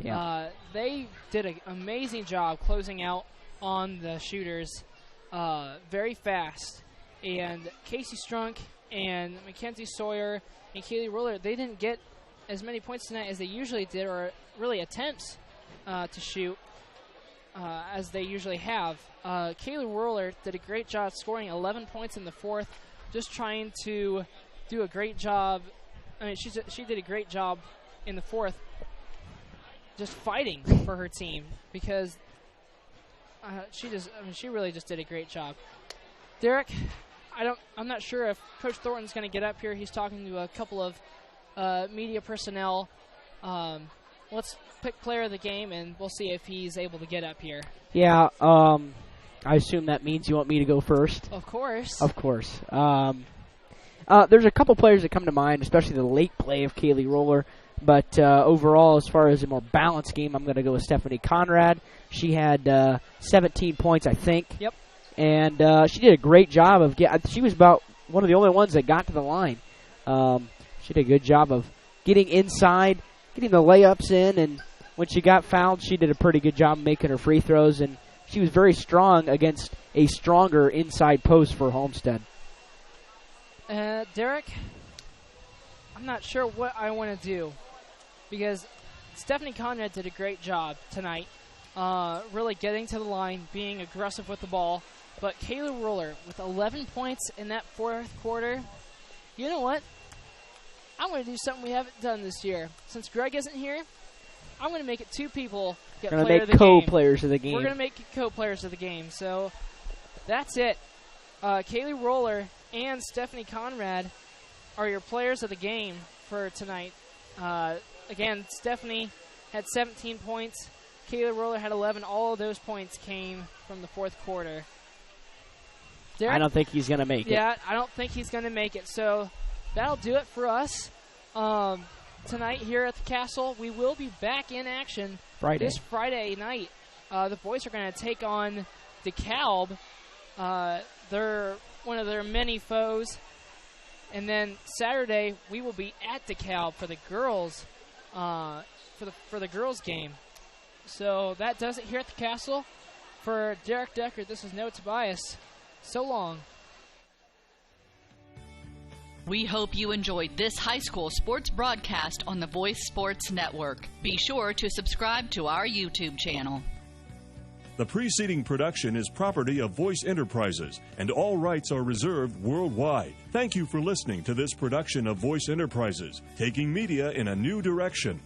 Yeah. They did an amazing job closing out on the shooters very fast. And Casey Strunk and Mackenzie Sawyer and Kaylee Roller, they didn't get as many points tonight as they usually did, or really attempts to shoot as they usually have. Kaylee Roller did a great job scoring 11 points in the fourth, just trying to do a great job. I mean, she did a great job in the fourth, just fighting for her team, because she really just did a great job. Derek, I'm not sure if Coach Thornton's going to get up here. He's talking to a couple of media personnel. Let's pick player of the game, and we'll see if he's able to get up here. Yeah, I assume that means you want me to go first. Of course. Of course. There's a couple players that come to mind, especially the late play of Kaylee Roller. But overall, as far as a more balanced game, I'm going to go with Stephanie Conrad. She had 17 points, I think. Yep. And she did a great job of she was about one of the only ones that got to the line. She did a good job of getting inside, getting the layups in, and when she got fouled, she did a pretty good job making her free throws, and she was very strong against a stronger inside post for Homestead. Derek, I'm not sure what I want to do, because Stephanie Conrad did a great job tonight, really getting to the line, being aggressive with the ball. But Kayla Roller, with 11 points in that fourth quarter, you know what? I'm going to do something we haven't done this year. Since Greg isn't here, I'm going to make it two people get player of the game. We're going to make co-players of the game. We're going to make co-players of the game. So that's it. Kaylee Roller and Stephanie Conrad are your players of the game for tonight. Again, Stephanie had 17 points. Kaylee Roller had 11. All of those points came from the fourth quarter. Derek, I don't think he's going to make it. Yeah, I don't think he's going to make it. So that'll do it for us tonight here at the Castle. We will be back in action this Friday night. The boys are going to take on DeKalb. They're one of their many foes. And then Saturday, we will be at DeKalb for the girls, for the girls game. So that does it here at the Castle. For Derek Decker, this is Noah Tobias. So long. We hope you enjoyed this high school sports broadcast on the Voice Sports Network. Be sure to subscribe to our YouTube channel. The preceding production is property of Voice Enterprises, and all rights are reserved worldwide. Thank you for listening to this production of Voice Enterprises, taking media in a new direction.